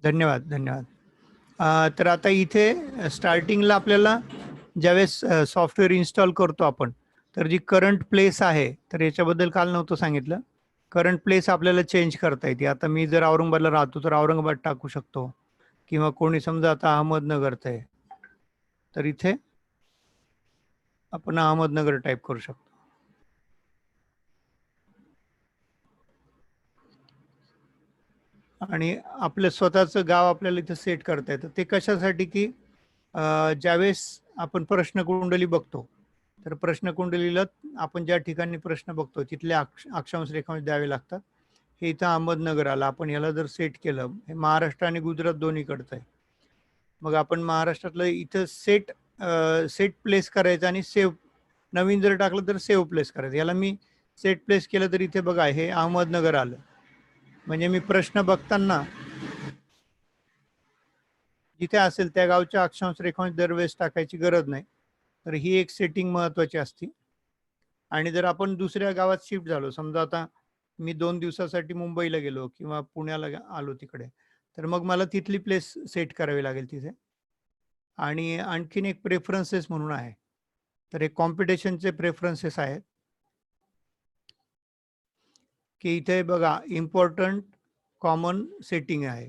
धन्यवाद धन्यवाद. तर आता इथे स्टार्टिंगला आपल्याला ज्यावेळेस सॉफ्टवेअर इन्स्टॉल करतो आपण, तर जी करंट प्लेस आहे, तर याच्याबद्दल काल नव्हतं सांगितलं. करंट प्लेस आपल्याला चेंज करता येते. आता मी जर औरंगाबादला राहतो तर औरंगाबाद टाकू शकतो, किंवा कोणी समजा आता अहमदनगरचं आहे तर इथे आपण अहमदनगर टाईप करू शकतो. आणि आपलं स्वतःचं गाव आपल्याला इथं सेट करता येतं. ते कशासाठी की ज्यावेळेस आपण प्रश्नकुंडली बघतो, तर प्रश्नकुंडलीला आपण ज्या ठिकाणी प्रश्न बघतो तिथले अक्षांश रेखांश द्यावे लागतात. हे इथं अहमदनगर आलं. आपण याला जर सेट केलं, हे महाराष्ट्र आणि गुजरात दोन्हीकडचं आहे. मग आपण महाराष्ट्रातलं इथं सेट प्लेस करायचं आणि सेव्ह, नवीन जर टाकलं तर सेव्ह प्लेस करायचं. याला मी सेट प्लेस केलं तर इथे बघा हे अहमदनगर आलं. म्हणजे मी प्रश्न बघताना जिथे असेल त्या गावच्या अक्षांश रेखांश दरवेळेस टाकायची गरज नाही. तर ही एक सेटिंग महत्वाची असते. आणि जर आपण दुसऱ्या गावात शिफ्ट झालो, समजा आता मी 2 दिवसासाठी मुंबईला गेलो किंवा पुण्याला आलो तिकडे, तर मग मला तिथली प्लेस सेट करावी लागेल तिथे. आणि आणखीन एक प्रेफरन्सेस म्हणून आहे. तर हे कॉम्पिटिशनचे प्रेफरन्सेस आहेत, की इथे बघा इम्पॉर्टंट कॉमन सेटिंग आहे.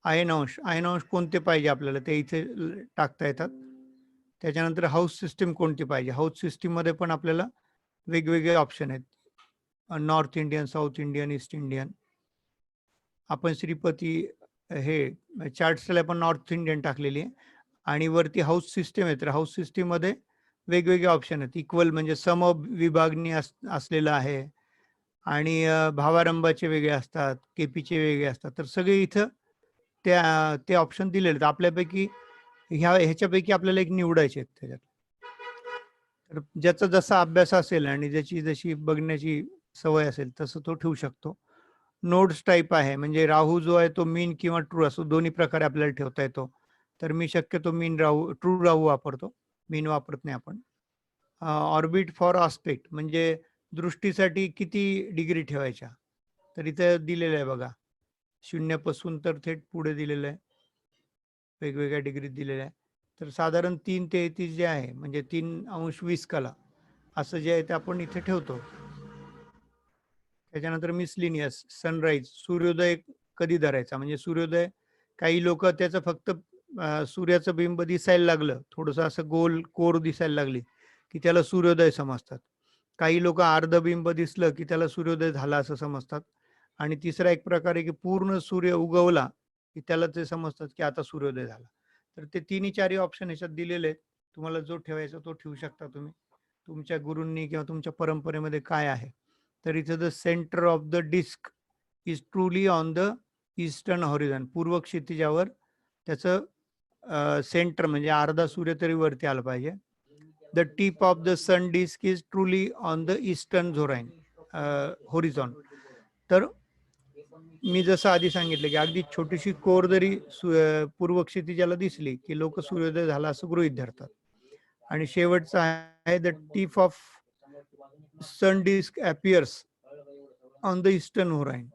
आयनांश कोणते पाहिजे आपल्याला ते इथे टाकता येतात. त्याच्यानंतर हाऊस सिस्टीम कोणती पाहिजे, हाऊस सिस्टीममध्ये पण आपल्याला वेगवेगळे ऑप्शन आहेत. North Indian, south Indian, east Indian. आपण श्रीपती हे चार्ट्सला पण नॉर्थ इंडियन टाकलेली आहे. आणि वरती हाऊस सिस्टीम आहे, तर हाऊस सिस्टीममध्ये वेगवेगळे ऑप्शन आहेत. इक्वल म्हणजे समविभागणी असलेलं आहे, आणि भावारंभाचे वेगळे असतात, केपीचे वेगळे असतात. तर सगळे इथं ते ऑप्शन दिलेले आहेत. आपल्यापैकी ह्याच्यापैकी आपल्याला एक निवडायचे आहेत त्याच्यात. तर ज्याचा जसा अभ्यास असेल आणि ज्याची जशी बघण्याची सवय असेल तसं तो ठेवू शकतो. नोड्स टाईप आहे, म्हणजे राहू जो आहे तो मीन किंवा ट्रू असो, दोन्ही प्रकारे आपल्याला ठेवता येतो. तर मी शक्यतो ट्रू राहू वापरतो, मीन वापरत नाही आपण. ऑर्बिट फॉर ऑस्पेक्ट म्हणजे दृष्टीसाठी किती डिग्री ठेवायच्या, तर इथं दिलेलं आहे बघा. 0 पासून तर थेट पुढे दिलेलं आहे, वेगवेगळ्या डिग्रीत दिलेल्या आहे. तर साधारण 3:33 जे आहे, म्हणजे 3°20 कला असं जे आहे ते आपण इथे ठेवतो. त्याच्यानंतर मिसलिनियस, सनराईज, सूर्योदय कधी धरायचा, म्हणजे सूर्योदय काही लोक त्याचं फक्त सूर्याचं बिंब दिसायला लागलं, थोडंसं असं गोल कोर दिसायला लागली की त्याला सूर्योदय समजतात. काही लोक अर्धबिंब दिसलं की त्याला सूर्योदय झाला असं समजतात. आणि तिसरा एक प्रकार आहे की पूर्ण सूर्य उगवला की त्याला ते समजतात की आता सूर्योदय झाला. तर ते तिन्ही चारही ऑप्शन याच्यात दिलेले आहेत. तुम्हाला जो ठेवायचा तो ठेवू शकता तुम्ही, तुमच्या गुरूंनी किंवा तुमच्या परंपरेमध्ये काय आहे. तर इथं the centre of the disc is truly on the eastern horizon, पूर्व क्षितिजावर त्याचं सेंटर म्हणजे अर्धा सूर्य तरी वरती आला पाहिजे. The tip of the sun disc is truly on the eastern horizon. तर मी जसं आधी सांगितलं की अगदी छोटीशी कोर जरी पूर्व क्षितिजाला दिसली की लोक सूर्योदय झाला असं गृहीत धरतात. आणि शेवटचं आहे the tip of sun disc appears on the eastern horizon.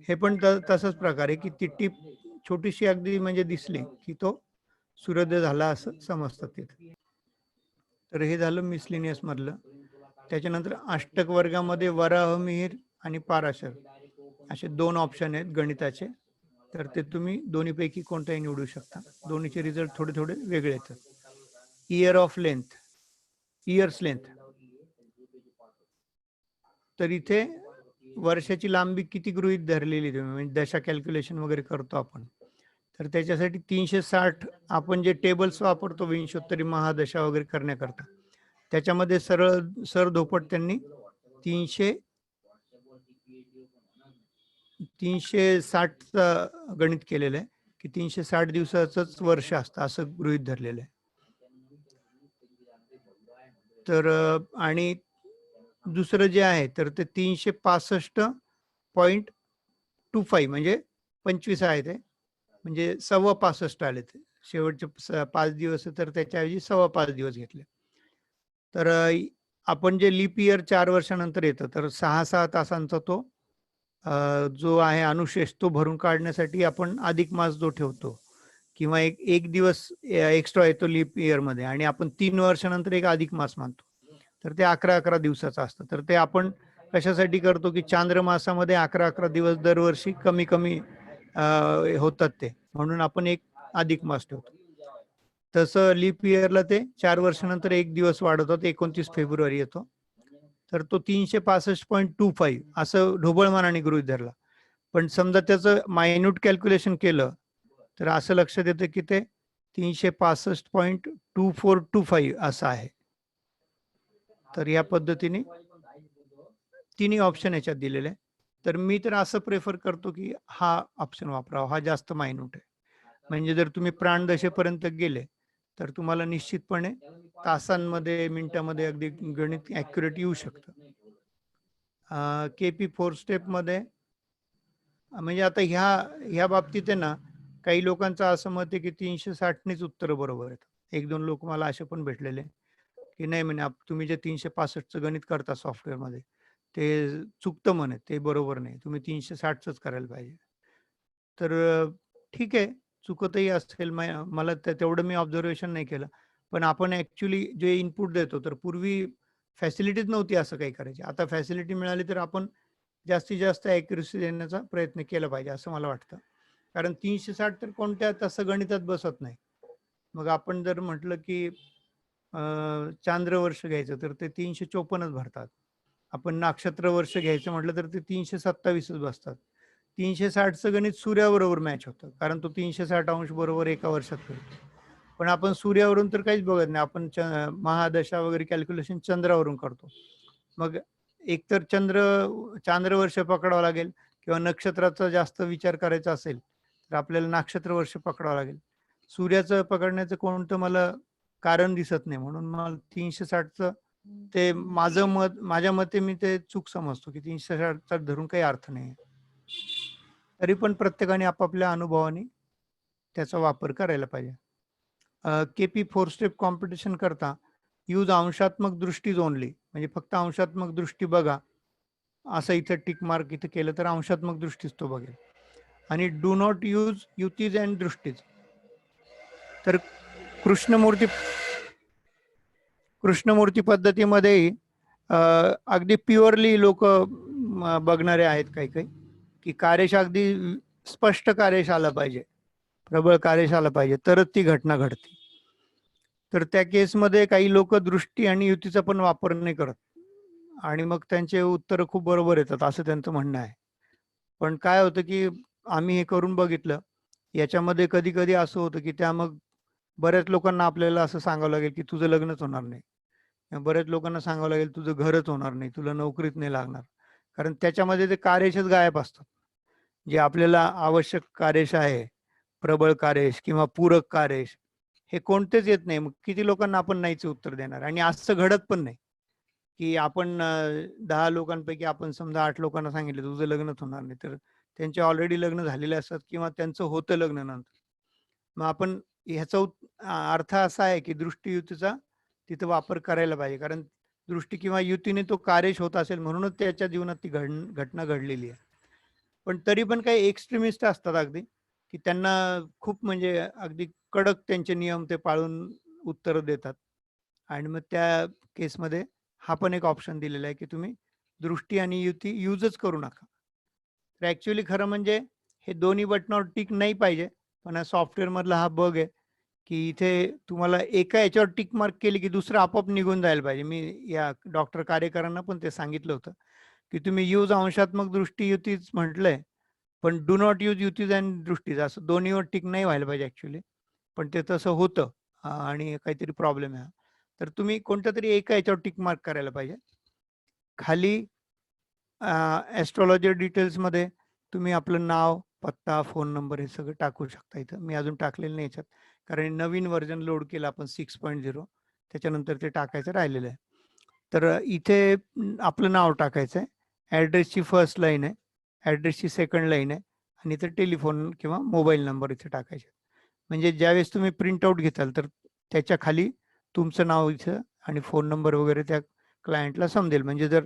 हे पण तसाच प्रकार आहे की ती टीप छोटीशी अगदी म्हणजे दिसली की तो सूर्योदय झाला असं समजतात तिथे. तर हे झालं मिसलिनियस मधलं. त्याच्यानंतर अष्टक वर्गामध्ये वराह मिहीर आणि पाराशर असे 2 ऑप्शन आहेत गणिताचे. तर ते तुम्ही दोन्हीपैकी कोणताही निवडू शकता. दोन्हीचे रिझल्ट थोडे थोडे वेगळे येतात. इयर्स लेंथ, तर इथे वर्षाची लांबी किती गृहीत धरलेली तुम्ही, म्हणजे दशा कॅल्क्युलेशन वगैरे करतो आपण. तर त्याच्यासाठी 360 आपण जे टेबल्स वापरतो विंशोत्तरी महादशा वगैरे करण्याकरता, त्याच्यामध्ये सरळ धोपट त्यांनी 360चा गणित केलेलं आहे की 360 दिवसाचंच वर्ष असतं असं गृहीत धरलेलं आहे. तर आणि दुसरं जे आहे तर ते 365.25 म्हणजे 25 आहे ते, म्हणजे 65.25 आले ते. शेवटचे 5 दिवस तर त्याच्याऐवजी 5.25 दिवस घेतले. तर आपण जे लीप इयर 4 वर्षानंतर येतं तर 6 तासांचा तो जो आहे अनुशेष तो भरून काढण्यासाठी आपण अधिक मास जो ठेवतो किंवा एक दिवस एक्स्ट्रा येतो लीप इयर मध्ये आणि आपण 3 वर्षानंतर एक अधिक मास मानतो, तर ते 11-11 दिवसाचं असतं. तर ते आपण कशासाठी करतो की चांद्रमासामध्ये 11-11 दिवस दरवर्षी कमी कमी होतात ते, म्हणून आपण एक अधिक मास ठेवतो. तसं लीप इयरला ते 4 वर्षानंतर एक दिवस वाढवतात, 29 फेब्रुवारी येतो. तर तो 365.25 असं ढोबळमानाने गृहीत धरला. पण समजा त्याचं मायन्यूट कॅल्क्युलेशन केलं तर असं लक्षात येतं की ते 365.2425 असं आहे. तर या पद्धतीने तिन्ही ऑप्शन याच्यात दिलेले आहे. तर मी तर असं प्रेफर करतो की हा ऑप्शन वापरावा, हा जास्त मायन्यूट आहे. म्हणजे जर तुम्ही प्राणदशेपर्यंत गेले तर तुम्हाला निश्चितपणे तासांमध्ये मिनिटामध्ये अगदी गणित ॲक्युरेट येऊ शकतं. KP 4 स्टेपमध्ये म्हणजे आता ह्या बाबतीत आहे ना, काही लोकांचं असं मत आहे की 360नीच उत्तरं बरोबर आहेत. 1-2 लोक मला असे पण भेटलेले की नाही म्हणे तुम्ही जे 365चं गणित करता सॉफ्टवेअरमध्ये ते चुकतं म्हणे, ते बरोबर नाही. तुम्ही 360च करायला पाहिजे. तर ठीक आहे, चुकतही असेल. मला तेवढं मी ऑब्झर्वेशन नाही केलं. पण आपण ॲक्चुअली जे इनपुट देतो, तर पूर्वी फॅसिलिटीच नव्हती असं काही करायची. आता फॅसिलिटी मिळाली तर आपण जास्तीत जास्त ॲक्युरसी देण्याचा प्रयत्न केला पाहिजे असं मला वाटतं. कारण 360 तर कोणत्या तसं गणितात बसत नाही. मग आपण जर म्हटलं की चांद्र वर्ष घ्यायचं तर ते 354च भरतात. आपण नक्षत्र वर्ष घ्यायचं म्हटलं तर ते 327च बसतात. 360चं गणित सूर्याबरोबर मॅच होतं. कारण तो 360 अंश बरोबर एका वर्षात फिरतो. पण आपण सूर्यावरून तर काहीच बघत नाही. आपण महादशा वगैरे कॅल्क्युलेशन चंद्रावरून करतो. मग एकतर चांद्र वर्ष पकडावं लागेल किंवा नक्षत्राचा जास्त विचार करायचा असेल, तर आपल्याला नक्षत्र वर्ष पकडावं लागेल. सूर्याचं पकडण्याचं कोणतं मला कारण दिसत नाही. म्हणून मला 360चं ते माझ्या मते मी ते चूक समजतो की 360चा धरून काही अर्थ नाही. तरी पण प्रत्येकाने आपापल्या अनुभवाने त्याचा वापर करायला पाहिजे. KP 4 स्टेप कॉम्पिटिशन करता यूज अंशात्मक दृष्टीज ओनली, म्हणजे फक्त अंशात्मक दृष्टी बघा असं इथं टिक मार्क इथं केलं तर अंशात्मक दृष्टीच तो बघेल. आणि डू नॉट यूज युतीज अँड दृष्टीज. तर कृष्णमूर्ती पद्धतीमध्ये अगदी प्युअरली लोक बघणारे आहेत काही काही, की कार्यश अगदी स्पष्ट कार्यश आला पाहिजे, प्रबळ कार्यश आला पाहिजे तरच ती घटना घडते. तर त्या केसमध्ये काही लोक दृष्टी आणि युतीचा पण वापर नाही करत आणि मग त्यांचे उत्तर खूप बरोबर येतात असं त्यांचं म्हणणं आहे. पण काय होतं की आम्ही हे करून बघितलं, याच्यामध्ये कधी कधी असं होतं की त्या मग बऱ्याच लोकांना आपल्याला असं सांगावं लागेल की तुझं लग्नच होणार नाही. बऱ्याच लोकांना सांगावं लागेल तुझं घरच होणार नाही, तुला नोकरीत नाही लागणार. कारण त्याच्यामध्ये ते कार्यशच गायब असतात. जे आपल्याला आवश्यक कार्यश आहे, प्रबळ कार्यश किंवा पूरक कार्यश, हे कोणतेच येत नाही. मग किती लोकांना आपण नाहीच उत्तर देणार. आणि असं घडत पण नाही की आपण 10 लोकांपैकी आपण समजा 8 लोकांना सांगितलं तुझं लग्नच होणार नाही, तर त्यांचे ऑलरेडी लग्न झालेले असतात किंवा त्यांचं होतं लग्न नंतर. मग आपण ह्याचा अर्थ असा आहे की दृष्टीयुतीचा तिथं वापर करायला पाहिजे. कारण दृष्टी किंवा युतीने तो कार्यश होत असेल म्हणूनच त्याच्या जीवनात ती घटना घडलेली आहे. पण तरी पण काही एक्स्ट्रीमिस्ट असतात अगदी, की त्यांना खूप म्हणजे अगदी कडक त्यांचे नियम ते पाळून उत्तर देतात. आणि मग त्या केसमध्ये हा पण एक ऑप्शन दिलेला आहे की तुम्ही दृष्टी आणि युती यूजच करू नका. तर ॲक्च्युअली खरं म्हणजे हे दोन्ही बटनावर टिक नाही पाहिजे. पण सॉफ्टवेअर मधला हा बग आहे की इथे तुम्हाला एका याच्यावर टिक मार्क केली की दुसरं आपोआप निघून जायला पाहिजे. मी या डॉक्टर कार्यकरांना पण ते सांगितलं होतं की तुम्ही यूज अंशात्मक दृष्टी युतीच म्हटलंय, पण डू नॉट यूज युतीज अँड दृष्टीज असं दोन्हीवर टिक नाही व्हायला पाहिजे ॲक्च्युअली. पण ते तसं होतं आणि काहीतरी प्रॉब्लेम आहे. तर तुम्ही कोणत्या तरी एका याच्यावर टिक मार्क करायला पाहिजे. खाली ॲस्ट्रॉलॉजी डिटेल्समध्ये तुम्ही आपलं नाव, पत्ता, फोन नंबर हे सगळं टाकू शकता इथं. मी अजून टाकलेलं नाही याच्यात. कारण नवीन व्हर्जन लोड केलं आपण 6.0, त्याच्यानंतर ते टाकायचं राहिलेलं आहे. तर इथे आपलं नाव टाकायचं आहे. ॲड्रेसची फर्स्ट लाईन आहे, ॲड्रेसची सेकंड लाईन आहे आणि इथं टेलिफोन किंवा मोबाईल नंबर इथे टाकायचे. म्हणजे ज्यावेळेस तुम्ही प्रिंटआउट घेताल तर त्याच्या खाली तुमचं नाव इथं आणि फोन नंबर वगैरे त्या क्लायंटला समजेल. म्हणजे जर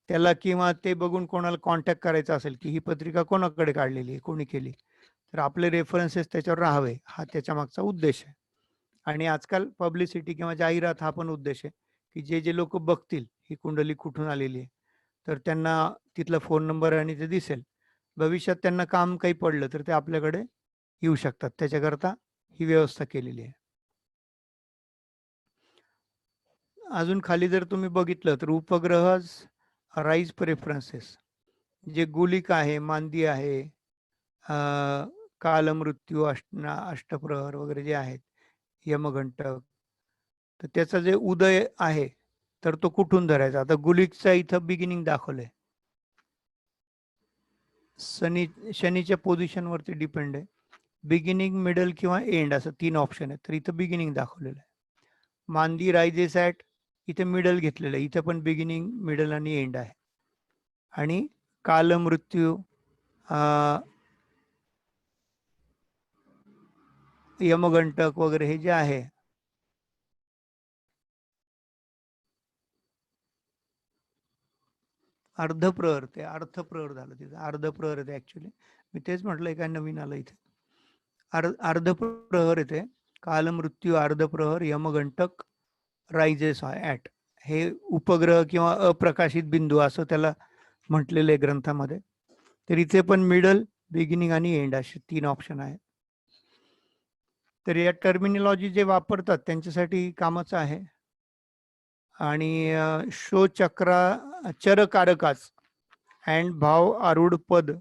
त्याला किंवा ते बघून कोणाला कॉन्टॅक्ट करायचा असेल की ही पत्रिका कोणाकडे काढलेली आहे, कोणी केली, तर आपले रेफरन्सेस त्याच्यावर राहावे, हा त्याच्या मागचा उद्देश आहे. आणि आजकाल पब्लिसिटी किंवा जाहिरात हा पण उद्देश आहे, की जे लोक बघतील ही कुंडली कुठून आलेली आहे, तर त्यांना तिथला फोन नंबर आणि ते दिसेल. भविष्यात त्यांना काम काही पडलं तर ते आपल्याकडे येऊ शकतात. त्याच्याकरता ही व्यवस्था केलेली आहे. अजून खाली जर तुम्ही बघितलं तर उपग्रह राईज प्रेफरन्सेस, जे गुलिका आहे, मांदी आहे, कालमृत्यू, अष्टप्रहर वगैरे जे आहेत, यमघंटक, तर त्याचा जे उदय आहे तर तो कुठून धरायचा. आता गुलिकचा इथं बिगिनिंग दाखवलंय. शनीच्या पोझिशनवरती डिपेंड आहे. बिगिनिंग, मिडल किंवा एंड असं 3 ऑप्शन आहेत. तर इथं बिगिनिंग दाखवलेलं आहे. मांदी रायझेस ॲट, इथे मिडल घेतलेलं आहे. इथं पण बिगिनिंग, मिडल आणि एंड आहे. आणि कालमृत्यू, यमघंटक वगैरे हे जे आहे, अर्धप्रहर, ते अर्धप्रहर झालं तिथं, अर्धप्रहर आहे ऍक्च्युली. मी तेच म्हटलंय काय नवीन आलं इथे. अर्धप्रहर येते, कालमृत्यू, अर्धप्रहर, यमघंटक, रायझेस ॲट, हे उपग्रह किंवा अप्रकाशित बिंदू असं त्याला म्हटलेलं आहे ग्रंथामध्ये. तर इथे पण मिडल, बिगिनिंग आणि एंड असे 3 ऑप्शन आहेत. तर या टर्मिनॉलॉजी जे वापरतात त्यांच्यासाठी कामाचं आहे. आणि शो चक्रा, चरकारकाच अँड भाव आरूढ पद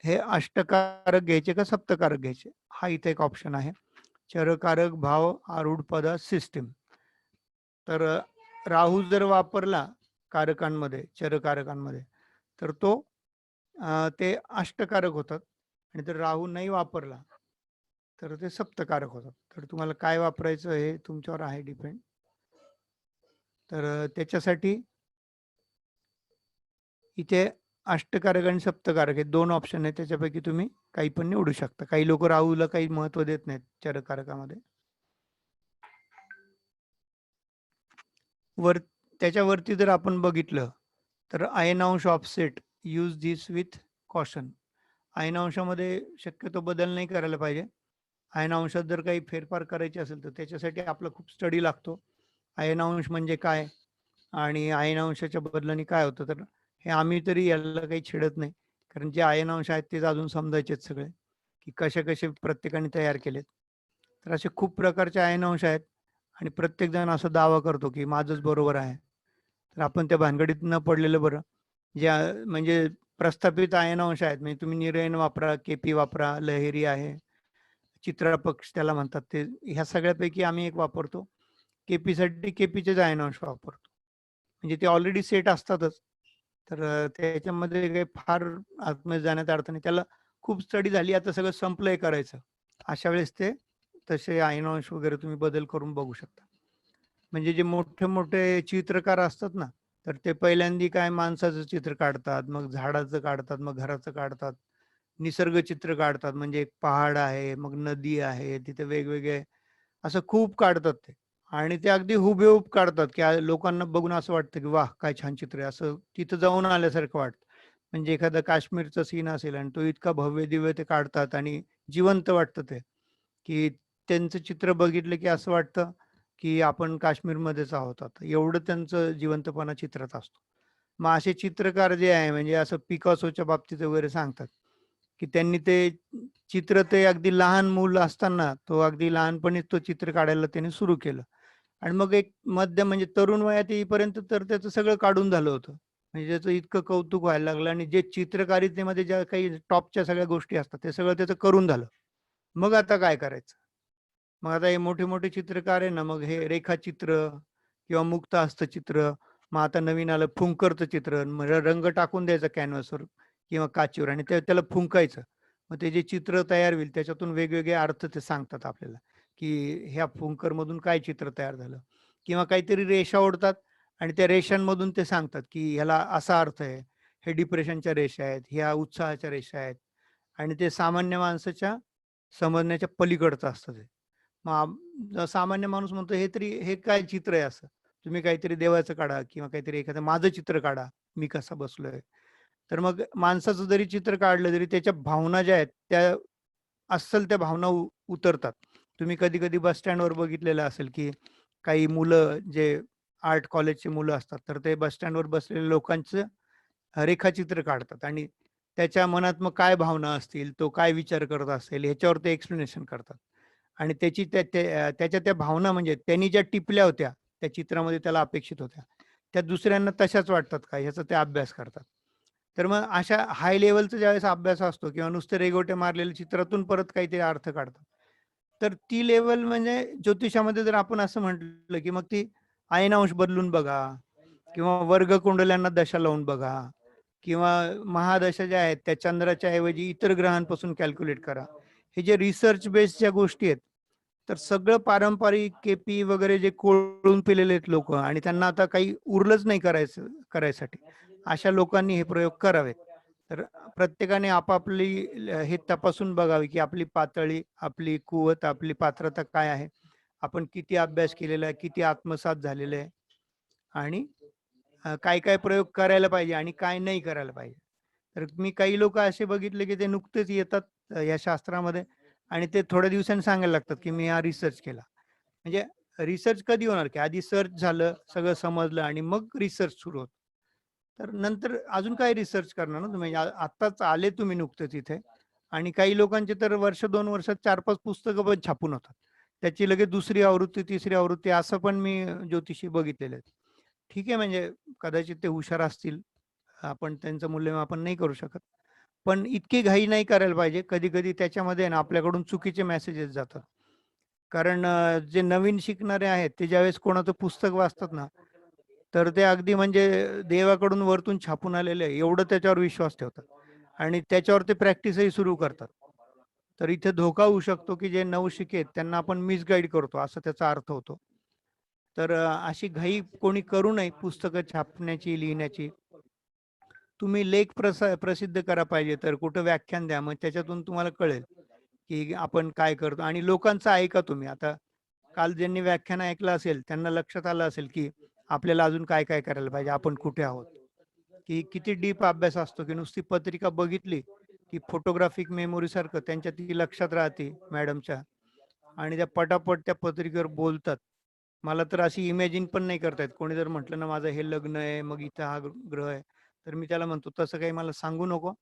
हे अष्टकारक घ्यायचे का सप्तकारक घ्यायचे, हा इथे एक ऑप्शन आहे. चरकारक, भाव, आरूढ पद सिस्टीम. तर राहू जर वापरला कारकांमध्ये, चरकारकांमध्ये, तर तो ते अष्टकारक होतात. आणि जर राहू नाही वापरला तर ते सप्तकारक होतात. तर तुम्हाला काय वापरायचं हे तुमच्यावर आहे डिपेंड. तर त्याच्यासाठी इथे अष्टकारक आणि सप्तकारक हे 2 ऑप्शन आहेत. त्याच्यापैकी तुम्ही काही पण निवडू शकता. काही लोक राहूला काही महत्व देत नाहीत चरकारकामध्ये. वर त्याच्यावरती जर आपण बघितलं तर ayanamsa offset, use this with caution. अयनांशामध्ये शक्यतो बदल नाही करायला पाहिजे. अयनांशात जर काही फेरफार करायचे असेल तर त्याच्यासाठी आपला खूप स्टडी लागतो. अयनांश म्हणजे काय आणि अयनांशाच्या बदलाने काय होतं, तर हे आम्ही तरी याला काही छेडत नाही, कारण जे अयनांश आहेत तेच अजून समजायचेत सगळे, की कसे कसे प्रत्येकाने तयार केलेत. तर असे खूप प्रकारचे अयनांश आहेत आणि प्रत्येक जण असा दावा करतो की माझंच बरोबर आहे. तर आपण त्या भानगडीत न पडलेलं बरं. जे म्हणजे प्रस्थापित अयनांश आहेत, म्हणजे तुम्ही निरयन वापरा, केपी वापरा, लहेरी आहे, चित्रपक्ष त्याला म्हणतात, ते ह्या सगळ्यापैकी आम्ही एक वापरतो. केपीसाठी केपीचेच अयनांश वापरतो, म्हणजे ते ऑलरेडी सेट असतातच. तर त्याच्यामध्ये काही फार आतमध्ये जाण्याचा अर्थ नाही. त्याला खूप स्टडी झाली, आता सगळं संपलंय करायचं, अशा वेळेस ते तसे अयनांश वगैरे तुम्ही बदल करून बघू शकता. म्हणजे जे मोठे मोठे चित्रकार असतात ना, तर ते पहिल्यांदी काय माणसाचं चित्र काढतात, मग झाडाचं काढतात, मग घराचं काढतात, निसर्ग चित्र काढतात, म्हणजे एक पहाड आहे, मग नदी आहे, तिथे वेगवेगळे असं खूप काढतात ते. आणि ते अगदी हुबेहूब काढतात, की लोकांना बघून असं वाटतं की वाह काय छान चित्र आहे, असं तिथं जाऊन आल्यासारखं वाटतं. म्हणजे एखादा काश्मीरचा सीन असेल आणि तो इतका भव्य दिव्य ते काढतात आणि जिवंत वाटतं ते, की त्यांचं चित्र बघितलं की असं वाटतं की आपण काश्मीरमध्येच आहोत आता, एवढं त्यांचं जिवंतपणा चित्रात असतो. मग असे चित्रकार जे आहे, म्हणजे असं पिकासोच्या बाबतीत वगैरे सांगतात की त्यांनी ते चित्र, ते अगदी लहान मूल असताना, तो अगदी लहानपणीच तो चित्र काढायला त्याने सुरू केलं. आणि मग एक मध्य म्हणजे तरुण वयात येईपर्यंत तर त्याचं सगळं काढून झालं होतं. म्हणजे त्याचं इतकं कौतुक व्हायला लागलं आणि जे चित्रकारितेमध्ये ज्या काही टॉपच्या सगळ्या गोष्टी असतात ते सगळं त्याचं करून झालं. मग आता काय करायचं? मग आता हे मोठे मोठे चित्रकार आहे ना, मग हे रेखाचित्र किंवा मुक्त हस्तचित्र, मग आता नवीन आलं फुंकरचं चित्र, मग रंग टाकून द्यायचा कॅनव्हासवर किंवा काचेवर आणि त्याला फुंकायचं. मग ते जे चित्र तयार होईल त्याच्यातून वेगवेगळे अर्थ ते सांगतात आपल्याला, की ह्या फुंकरमधून काय चित्र तयार झालं, किंवा काहीतरी रेषा ओढतात आणि त्या रेषांमधून ते सांगतात की ह्याला असा अर्थ आहे, हे डिप्रेशनच्या रेषा आहेत, ह्या उत्साहाच्या रेषा आहेत. आणि ते सामान्य माणसाच्या समजण्याच्या पलीकडचं असतं ते. मग सामान्य माणूस म्हणतो हे तरी हे काय चित्र आहे असं. तुम्ही काहीतरी देवाचं काढा किंवा काहीतरी एखादं माझं चित्र काढा, मी कसा बसलोय. तर मग माणसाचं जरी चित्र काढलं तरी त्याच्या भावना ज्या आहेत त्या अस्सल त्या भावना उतरतात. तुम्ही कधी-कधी बस स्टँडवर बघितलेलं असेल, की काही मुलं जे आर्ट कॉलेजची मुलं असतात, तर ते बस स्टँडवर बसलेल्या लोकांचं रेखाचित्र काढतात आणि त्याच्या मनात मग काय भावना असतील, तो काय विचार करत असेल, ह्याच्यावर ते एक्सप्लेनेशन करतात. आणि त्याची त्याच्या त्या भावना म्हणजे त्यांनी ज्या टिपल्या होत्या, त्या चित्रामध्ये त्याला अपेक्षित होत्या, त्या दुसऱ्यांना तशाच वाटतात का, ह्याचा ते अभ्यास करतात. तर मग अशा हाय लेव्हलचा ज्यावेळेस अभ्यास असतो किंवा नुसते रेघोट्या मारलेल्या चित्रातून परत काहीतरी अर्थ काढतात. तर ती लेव्हल म्हणजे ज्योतिषामध्ये जर आपण असं म्हटलं, की मग ती अयनांश बदलून बघा किंवा वर्गकुंडल्यांना दशा लावून बघा किंवा महादशा ज्या आहेत त्या चंद्राच्या ऐवजी इतर ग्रहांपासून कॅल्क्युलेट करा. हे जे रिसर्च बेस्ड ज्या गोष्टी आहेत, तर सगळं पारंपरिक केपी वगैरे जे कोळून पिलेले आहेत लोकं आणि त्यांना आता काही उरलंच नाही करायसाठी. अशा लोकांनी हे प्रयोग करावेत. तर प्रत्येकाने आपापली हे तपासून बघावे, की आपली पातळी, आपली कुवत, आपली पात्रता काय आहे? आपण किती अभ्यास केलेला आहे, किती आत्मसात झालेलं आहे आणि काय-काय प्रयोग करायला पाहिजे आणि काय नाही करायला पाहिजे. तर मी काही लोकं असे बघितले, की ते नुकतेच येतात या शास्त्रामध्ये आणि ते थोड्या दिवसांनी सांगायला लागतात, की मी हा रिसर्च केला. म्हणजे रिसर्च कधी होणार, की आधी सर्च झालं, सगळं समजलं आणि मग रिसर्च सुरू होतो. तर नंतर अजून काय रिसर्च करणार ना तुम्ही? आत्ताच आले तुम्ही नुकतेच इथे आणि काही लोकांचे तर वर्ष 2 वर्षात 4-5 पुस्तकं पण छापून होतात. त्याची लगेच दुसरी आवृत्ती, तिसरी आवृत्ती असं पण मी ज्योतिषी बघितलेले आहेत. ठीक आहे म्हणजे कदाचित ते हुशार असतील. आपण त्यांचं मूल्यमापन नाही करू शकत. पण इतकी घाई नाही करायला पाहिजे. कधी-कधी त्याच्यामध्ये ना आपल्याकडून चुकीचे मेसेजेस जातात. कारण जे नवीन शिकणारे आहेत, ते ज्यावेळेस कोणाचं पुस्तक वाचतात ना, तर ते अगदी म्हणजे देवाकडून वरतून छापून आलेलं आहे, एवढं त्याच्यावर विश्वास ठेवतात आणि त्याच्यावर ते प्रॅक्टिसही सुरू करतात. तर इथे धोका होऊ शकतो, की जे नवशिके आहेत, त्यांना आपण मिसगाईड करतो, असा त्याचा अर्थ होतो. तर अशी घाई कोणी करू नये पुस्तकं छापण्याची, लिहिण्याची. तुम्ही लेख प्रसिद्ध करा पाहिजे तर कुठं व्याख्यान द्या. मग त्याच्यातून तुम्हाला कळेल, की आपण काय करतो आणि लोकांचं ऐका तुम्ही. आता काल ज्यांनी व्याख्यान ऐकलं असेल, त्यांना लक्षात आलं असेल, की आपल्याला अजून काय-काय करायला पाहिजे, आपण कुठे आहोत, की किती डीप अभ्यास असतो, की नुसती पत्रिका बघितली, की फोटोग्राफिक मेमरीसारखं त्यांच्या ती लक्षात राहते मॅडमच्या आणि त्या पटापट त्या पत्रिकेवर बोलतात. मला तर अशी इमॅजिन पण नाही करता येत. कोणी जर म्हटलं ना, माझं हे लग्न आहे, मग इथं हा ग्रह आहे. तर मी त्याला म्हणतो, "तसं काही मला सांगू नको.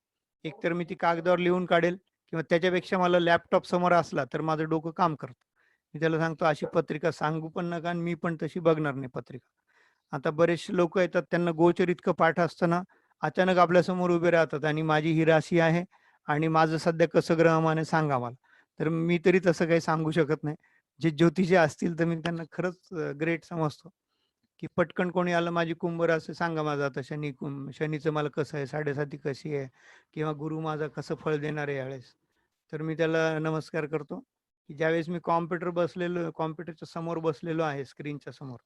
एकतर मी ती कागदावर लिहून काढेल किंवा त्याच्यापेक्षा मला लॅपटॉप समोर असला, तर माझं डोकं काम करतं." मी त्याला सांगतो, "अशी पत्रिका सांगू पण नका आणि मी पण तशी बघणार नाही पत्रिका." आता बरेचसे लोकं येतात, त्यांना गोचर इतकं पाठ असतं अचानक आपल्यासमोर उभे राहतात आणि माझी ही राशी आहे आणि माझं सध्या कसं ग्रहमान आहे सांगा मला. तर मी तरी तसं काही सांगू शकत नाही. जे ज्योतिषी असतील, तर मी त्यांना खरंच ग्रेट समजतो. की पटकन कोणी आलं माझी कुंभ राशी सांगा माझं आता शनीचं मला कसं आहे, 7.5 कशी आहे किंवा गुरु माझा कसं फळ देणार आहे यावेळेस. तर मी त्याला नमस्कार करतो, की ज्यावेळेस मी कॉम्प्युटरच्या समोर बसलेलो आहे स्क्रीनच्या समोर,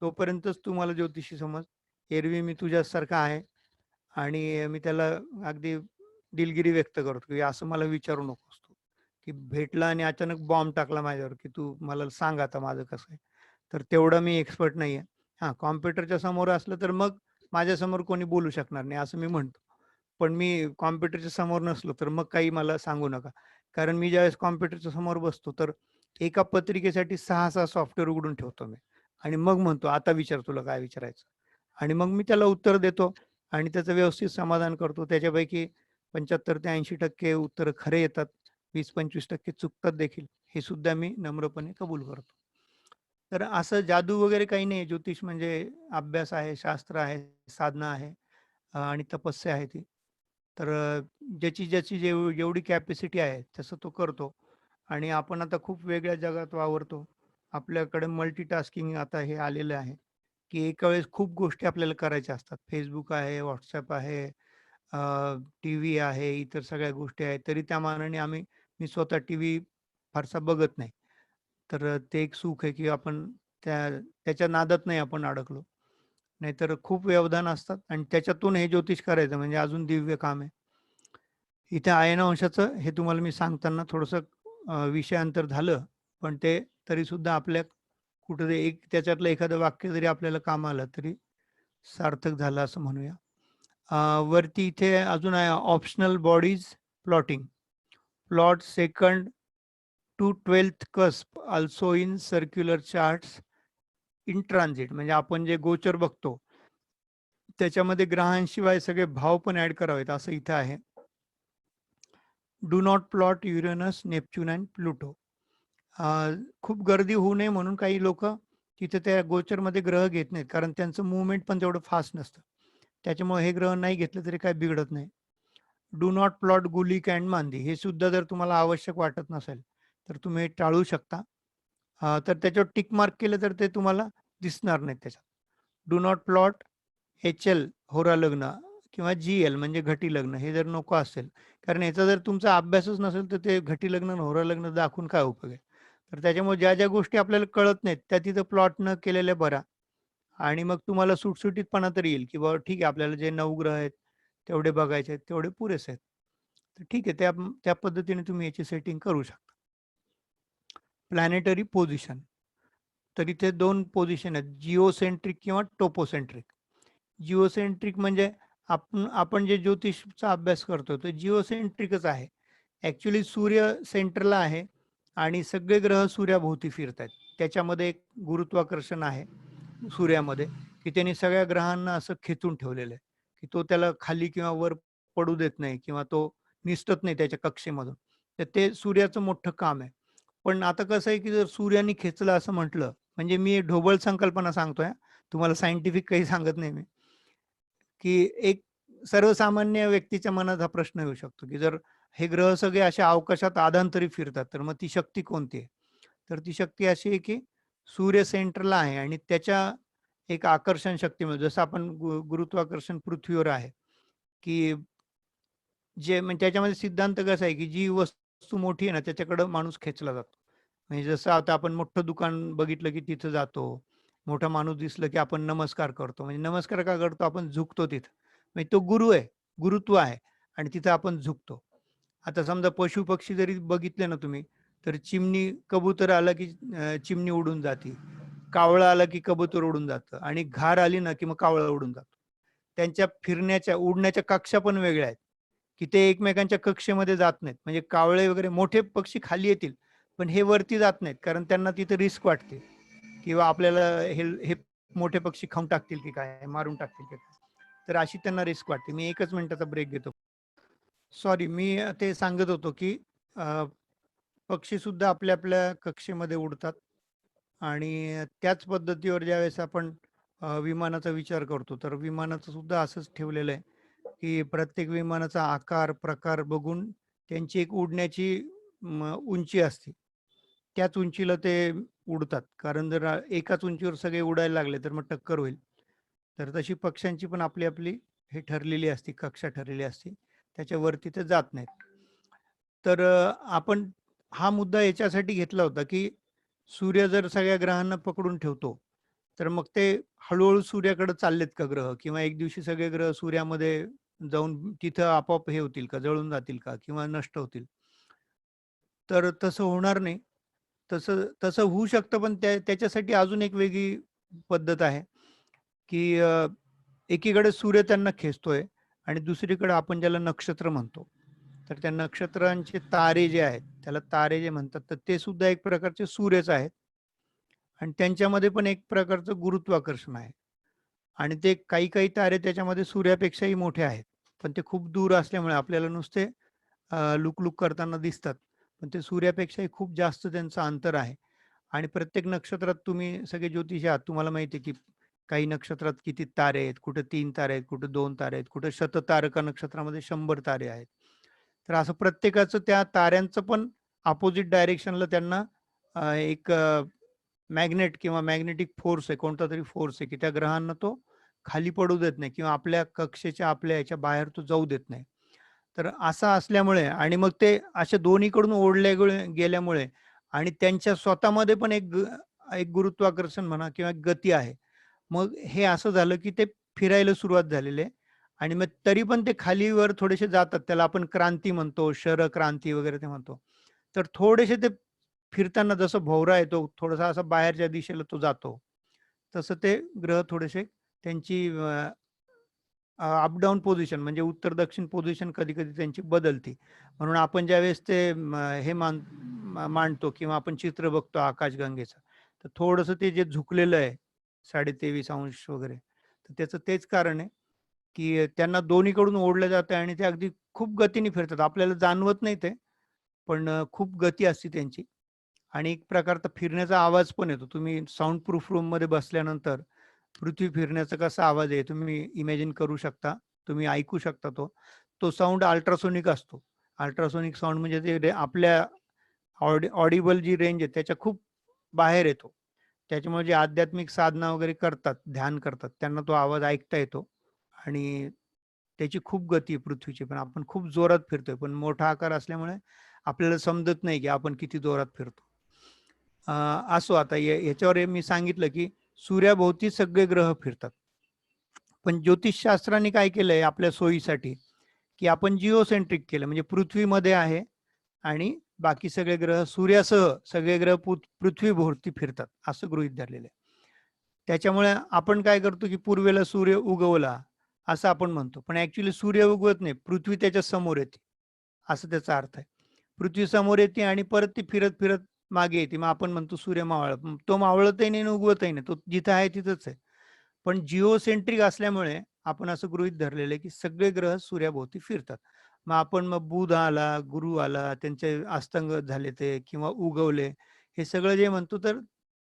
तोपर्यंतच तू मला ज्योतिषी समज. एरवी मी तुझ्यासारखा आहे आणि मी त्याला अगदी दिलगिरी व्यक्त करतो, की असं मला विचारू नकोस तू, की भेटला आणि अचानक बॉम्ब टाकला माझ्यावर, की तू मला सांग आता माझं कसं आहे. तर तेवढा मी एक्सपर्ट नाहीये. हां, कॉम्प्युटरच्या समोर असलं तर मग माझ्यासमोर कोणी बोलू शकणार नाही असं मी म्हणतो. पण मी कॉम्प्युटरच्या समोर नसलो तर मग काही मला सांगू नका. कारण मी ज्यावेळेस कॉम्प्युटरच्या समोर बसतो तर एका पत्रिकेसाठी 6-6 सॉफ्टवेअर उघडून ठेवतो मी आणि मग म्हणतो, "आता विचार तुला काय विचारायचं?" आणि मग मी त्याला उत्तर देतो आणि त्याचं व्यवस्थित समाधान करतो. त्याच्यापैकी 75 ते 80% उत्तरं खरे येतात. 20-25% चुकतात देखील. हे सुद्धा मी नम्रपणे कबूल करतो. तर असं जादू वगैरे काही नाही. ज्योतिष म्हणजे अभ्यास आहे, शास्त्र आहे, साधना आहे आणि तपस्या आहे ती. तर ज्याची जेवढी कॅपॅसिटी आहे तसं तो करतो आणि आपण आता खूप वेगळ्या जगात वावरतो. आपल्याकडे मल्टीटास्किंग आता हे आलेलं आहे, की एका वेळेस खूप गोष्टी आपल्याला करायच्या असतात. Facebook आहे, WhatsApp आहे, टीव्ही आहे, इतर सगळ्या गोष्टी आहेत. तरी त्या मानाने मी स्वतः टीव्ही फारसा बघत नाही. तर ते एक सुख आहे, की आपण त्याच्या नादात नाही आपण अडकलो. नाहीतर खूप व्यवधान असतात आणि त्याच्यातून हे ज्योतिष करायचं म्हणजे अजून दिव्य काम आहे. इथे अयनवंशाचं हे तुम्हाला मी सांगताना थोडंसं विषयांतर झालं, पण ते तरीसुद्धा आपल्या कुठं एक त्याच्यातलं एखादं वाक्य जरी आपल्याला कामं आलं तरी सार्थक झालं असं म्हणूया. वरती इथे अजून आहे optional bodies plotting. Plot second to 12th cusp also in circular charts in transit. म्हणजे आपण जे गोचर बघतो त्याच्यामध्ये ग्रहांशिवाय सगळे भाव पण ऍड करावेत असं इथं आहे. Do not plot Uranus, Neptune and Pluto. खूप गर्दी होऊ नये म्हणून काही लोक तिथे त्या गोचरमध्ये ग्रह घेत नाहीत, कारण त्यांचं मुवमेंट पण तेवढं फास्ट नसतं. त्याच्यामुळे हे ग्रह नाही घेतलं तरी काही बिघडत नाही. Do not plot Gulika and Mandi. हे सुद्धा जर तुम्हाला आवश्यक वाटत नसेल तर तुम्ही हे टाळू शकता. तर त्याच्यावर टिक मार्क केलं तर ते तुम्हाला दिसणार नाही त्याच्यात. डू नॉट प्लॉट HL होरा लग्न किंवा GL म्हणजे घटी लग्न, हे जर नको असेल, कारण याचा जर तुमचा अभ्यासच नसेल तर ते घटी लग्न आणि होरा लग्न दाखवून काय उपयोग आहे. तर त्याच्यामुळे ज्या ज्या गोष्टी आपल्याला कळत नाहीत त्या तिथं प्लॉट न केलेल्या बऱ्या. आणि मग तुम्हाला सुटसुटीतपणा तरी येईल की बाबा ठीक आहे, आपल्याला जे 9 ग्रह आहेत तेवढे बघायचे आहेत, तेवढे पुरेसे आहेत. तर ठीक आहे, त्या त्या पद्धतीने तुम्ही याची सेटिंग करू शकता. Planetary position. तर इथे 2 पोझिशन आहेत, जिओसेंट्रिक किंवा टोपोसेंट्रिक. जिओसेंट्रिक म्हणजे आपण आपण जे ज्योतिषचा अभ्यास करतो तो जिओसेंट्रिकच आहे. ॲक्च्युली सूर्य सेंटरला आहे आणि सगळे ग्रह सूर्याभोवती फिरत आहेत. त्याच्यामध्ये एक गुरुत्वाकर्षण आहे सूर्यामध्ये, की त्यांनी सगळ्या ग्रहांना असं खेचून ठेवलेलं आहे, की तो त्याला खाली किंवा वर पडू देत नाही किंवा तो निसटत नाही त्याच्या कक्षेमधून. तर ते सूर्याचं मोठं काम आहे. पण आता कसं आहे, की जर सूर्याने खेचलं असं म्हटलं, म्हणजे मी ढोबळ संकल्पना सांगतोय हां. तुम्हाला सायंटिफिक काही सांगत नाही मी. की एक सर्वसामान्य व्यक्तीच्या मनात हा प्रश्न येऊ शकतो, की जर हे ग्रह सगळे अशा अवकाशात आधांतरी फिरतात, तर मग ती शक्ती कोणती आहे? तर ती शक्ती अशी आहे, की सूर्य सेंटरला आहे आणि त्याच्या एक आकर्षण शक्तीमुळे, जसं आपण गुरुत्वाकर्षण पृथ्वीवर आहे, की जे म्हणजे त्याच्यामध्ये सिद्धांत कसा आहे, की जी वस्तू मोठी आहे ना, त्याच्याकडं माणूस खेचला जातो. म्हणजे जसं आता आपण मोठं दुकान बघितलं, की तिथं जातो. मोठा माणूस दिसलं, की आपण नमस्कार करतो. म्हणजे नमस्कार का करतो? आपण झुकतो तिथं. म्हणजे तो गुरु आहे, गुरुत्व आहे आणि तिथं आपण झुकतो. आता समजा पशु-पक्षी जरी बघितले ना तुम्ही, तर चिमणी, कबूतर आलं, की चिमणी उडून जाते. कावळं आलं, की कबूतर उडून जातं आणि घार आली ना, की मग कावळा उडून जातो. त्यांच्या फिरण्याच्या, उडण्याच्या कक्षा पण वेगळ्या आहेत, की ते एकमेकांच्या कक्षेमध्ये जात नाहीत. म्हणजे कावळे वगैरे मोठे पक्षी खाली येतील, पण हे वरती जात नाहीत, कारण त्यांना तिथे रिस्क वाटते किंवा आपल्याला हे मोठे पक्षी खाऊन टाकतील की काय, मारून टाकतील की काय. तर अशी त्यांना रिस्क वाटते. मी 1च मिनिटाचा ब्रेक घेतो. सॉरी, मी ते सांगत होतो, की अ, पक्षीसुद्धा आपल्या आपल्या कक्षेमध्ये उडतात आणि त्याच पद्धतीवर ज्यावेळेस आपण विमानाचा विचार करतो, तर विमानाचं सुद्धा असंच ठेवलेलं आहे, की प्रत्येक विमानाचा आकार, प्रकार बघून त्यांची एक उडण्याची उंची असते. त्याच उंचीला ते उडतात. कारण जर एकाच उंचीवर सगळे उडायला लागले, तर मग टक्कर होईल. तर तशी पक्ष्यांची पण आपली आपली हे ठरलेली असते, कक्षा ठरलेली असते. त्याच्यावरती ते जात नाहीत. तर आपण हा मुद्दा याच्यासाठी घेतला होता, की सूर्य जर सगळ्या ग्रहांना पकडून ठेवतो, तर मग ते हळू सूर्याकडे चाललेत का ग्रह? किंवा एक दिवशी सगळे ग्रह सूर्यामध्ये जाऊन तिथं आपोआप हे होतील का, जळून जातील का किंवा नष्ट होतील? तर तसं होणार नाही. तसं तसं होऊ शकतं, पण त्याच्यासाठी अजून एक वेगळी पद्धत आहे, की एकीकडे सूर्य त्यांना खेचतोय आणि दुसरीकडे आपण ज्याला नक्षत्र म्हणतो. तर त्या नक्षत्रांचे तारे जे आहेत, त्याला तारे जे म्हणतात, तर ते सुद्धा एक प्रकारचे सूर्यच आहेत आणि त्यांच्यामध्ये पण एक प्रकारचं गुरुत्वाकर्षण आहे. आणि ते काही-काही तारे त्याच्यामध्ये सूर्यापेक्षाही मोठे आहेत. पण ते खूप दूर असल्यामुळे आपल्याला नुसते लुक-लुक करताना दिसतात. पण ते सूर्यापेक्षाही खूप जास्त त्यांचं अंतर आहे. आणि प्रत्येक नक्षत्रात तुम्ही सगळे ज्योतिषी आहात. तुम्हाला माहिती आहे, की काही नक्षत्रात किती तारे आहेत, कुठे 3 तारे आहेत, कुठे 2 तारे आहेत, कुठे शततारका नक्षत्रामध्ये 100 तारे आहेत. तर असं प्रत्येकाचं त्या ताऱ्यांचं पण अपोझिट डायरेक्शनला त्यांना एक मॅग्नेट किंवा मॅग्नेटिक फोर्स आहे, कोणतातरी फोर्स आहे, की त्या ग्रहांना तो खाली पडू देत नाही किंवा आपल्या कक्षेच्या, आपल्या ह्याच्या बाहेर तो जाऊ देत नाही. तर असं असल्यामुळे आणि मग ते अशा दोन्हीकडून ओढल्या गेल्यामुळे आणि त्यांच्या स्वतःमध्ये पण एक गुरुत्वाकर्षण म्हणा किंवा एक गती आहे. मग हे असं झालं, की ते फिरायला सुरुवात झालेली आहे आणि मग तरी पण ते खालीवर थोडेसे जातात. त्याला आपण क्रांती म्हणतो, क्षरक्रांती वगैरे ते म्हणतो. तर थोडेसे ते फिरताना जसं भोवरा येतो थोडासा असा बाहेरच्या दिशेला तो जातो, तसं ते ग्रह थोडेसे त्यांची अप डाऊन पोझिशन म्हणजे उत्तर दक्षिण पोझिशन कधी-कधी त्यांची बदलते. म्हणून आपण ज्यावेळेस ते हे मांडतो किंवा आपण चित्र बघतो आकाशगंगेचं, तर थोडंसं ते जे झुकलेलं आहे 23.5 अंश वगैरे, तर त्याचं तेच कारण आहे, की त्यांना दोन्हीकडून ओढलं जातं आणि ते अगदी खूप गतीने फिरतात. आपल्याला जाणवत नाही ते, पण खूप गती असते त्यांची. आणि एक प्रकारचा फिरण्याचा आवाज पण येतो. तुम्ही साउंड प्रूफ रूममध्ये बसल्यानंतर पृथ्वी फिरण्याचा कसा आवाज आहे तुम्ही इमॅजिन करू शकता. तुम्ही ऐकू शकता तो. तो साउंड अल्ट्रासोनिक असतो. अल्ट्रासोनिक साउंड म्हणजे ते आपल्या ऑडिबल जी रेंज आहे त्याच्या खूप बाहेर येतो. त्याच्यामुळे जे आध्यात्मिक साधना वगैरे करतात, ध्यान करतात, त्यांना तो आवाज ऐकता येतो आणि त्याची खूप गती आहे पृथ्वीची. पण आपण खूप जोरात फिरतोय. पण मोठा आकार असल्यामुळे आपल्याला समजत नाही, की आपण किती जोरात फिरतो. असो आता याच्यावर मी सांगितलं, की सूर्याभोवती सगळे ग्रह फिरतात. पण ज्योतिषशास्त्राने काय केलंय आपल्या सोयीसाठी, की आपण जिओसेंट्रिक केलं. म्हणजे पृथ्वीमध्ये आहे आणि बाकी सगळे ग्रह सूर्यासह सगळे ग्रह पृथ्वीभोवती फिरतात, असं गृहीत धरलेलं आहे. त्याच्यामुळे आपण काय करतो, की पूर्वेला सूर्य उगवला, असं आपण म्हणतो. पण ॲक्चुअली सूर्य उगवत नाही, पृथ्वी त्याच्या समोर येते, असं त्याचा अर्थ आहे. पृथ्वी समोर येते आणि परत ती फिरत-फिरत मागे येते. मग आपण म्हणतो सूर्य मावळला. तो मावळतही नाही आणि उगवतही नाही. तो जिथं आहे तिथंच आहे. पण जिओसेंट्रिक असल्यामुळे आपण असं गृहीत धरलेलं आहे, की सगळे ग्रह सूर्याभोवती फिरतात. मग बुध आला, गुरु आला, त्यांचे अस्तंगत झाले ते किंवा उगवले. हे सगळं जे म्हणतो तर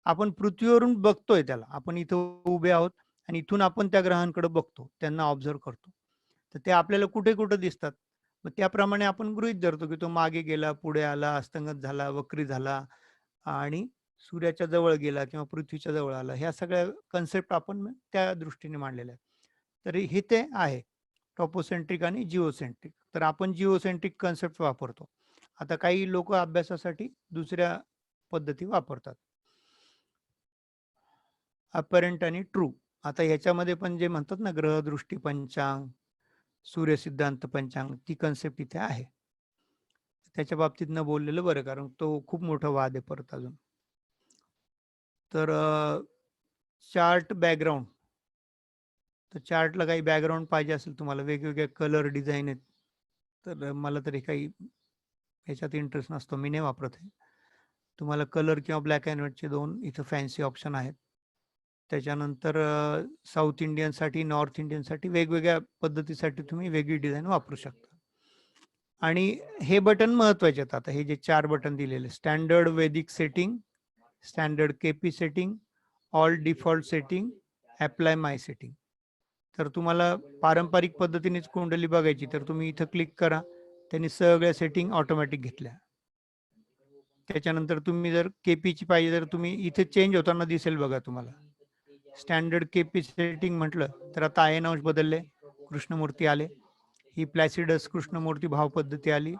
आपण पृथ्वीवरून बघतोय त्याला. आपण इथं उभे आहोत आणि इथून आपण त्या ग्रहांकडे बघतो. त्यांना ऑब्झर्व्ह करतो. तर ते आपल्याला कुठे-कुठे दिसतात. मग त्याप्रमाणे आपण गृहीत धरतो, की तो मागे गेला, पुढे आला, अस्तंगत झाला, वक्री झाला आणि सूर्याच्या जवळ गेला किंवा पृथ्वीच्या जवळ आला. ह्या सगळ्या कन्सेप्ट आपण मग त्या दृष्टीने मांडलेल्या आहेत. तर हे ते आहे टॉपोसेंट्रिक आणि जिओसेंट्रिक. तर आपण जिओसेंट्रिक कन्सेप्ट वापरतो. आता काही लोकं अभ्यासासाठी दुसऱ्या पद्धती वापरतात. अपरेंट आणि ट्रू. आता ह्याच्यामध्ये पण जे म्हणतात ना ग्रहदृष्टी पंचांग, सूर्यसिद्धांत पंचांग ती कन्सेप्ट इथे आहे. त्याच्या बाबतीत न बोललेलं बरं कारण तो खूप मोठा वाद आहे परत अजून. तर चार्ट बॅकग्राऊंड. तर चार्टला काही बॅकग्राऊंड पाहिजे असेल तुम्हाला वेगवेगळे कलर डिझाइन आहेत. तर मला तरी काही ह्याच्यात इंटरेस्ट नसतो. मी नाही वापरत आहे. तुम्हाला कलर किंवा ब्लॅक अँड व्हाईटचे 2 इथं फॅन्सी ऑप्शन आहेत. त्याच्यानंतर साउथ इंडियनसाठी, नॉर्थ इंडियनसाठी वेगवेगळ्या पद्धतीसाठी तुम्ही वेगळी डिझाइन वापरू शकता. आणि हे बटन महत्वाचे आहेत. आता हे जे 4 बटन दिलेले standard Vedic setting, standard KP setting, all default setting, apply my setting. तर तुम्हाला पारंपरिक पद्धतीनेच कुंडली बघायची तर तुम्ही इथं क्लिक करा. त्यांनी सगळ्या सेटिंग ऑटोमॅटिक घेतल्या. त्याच्यानंतर तुम्ही जर केपीची पाहिजे तर तुम्ही इथे चेंज होताना दिसेल बघा तुम्हाला. स्टँडर्ड केपी सेटिंग म्हटलं तर आता आयन अंश बदलले, कृष्णमूर्ती आले. ही प्लॅसिडस कृष्णमूर्ती भाव पद्धती आली.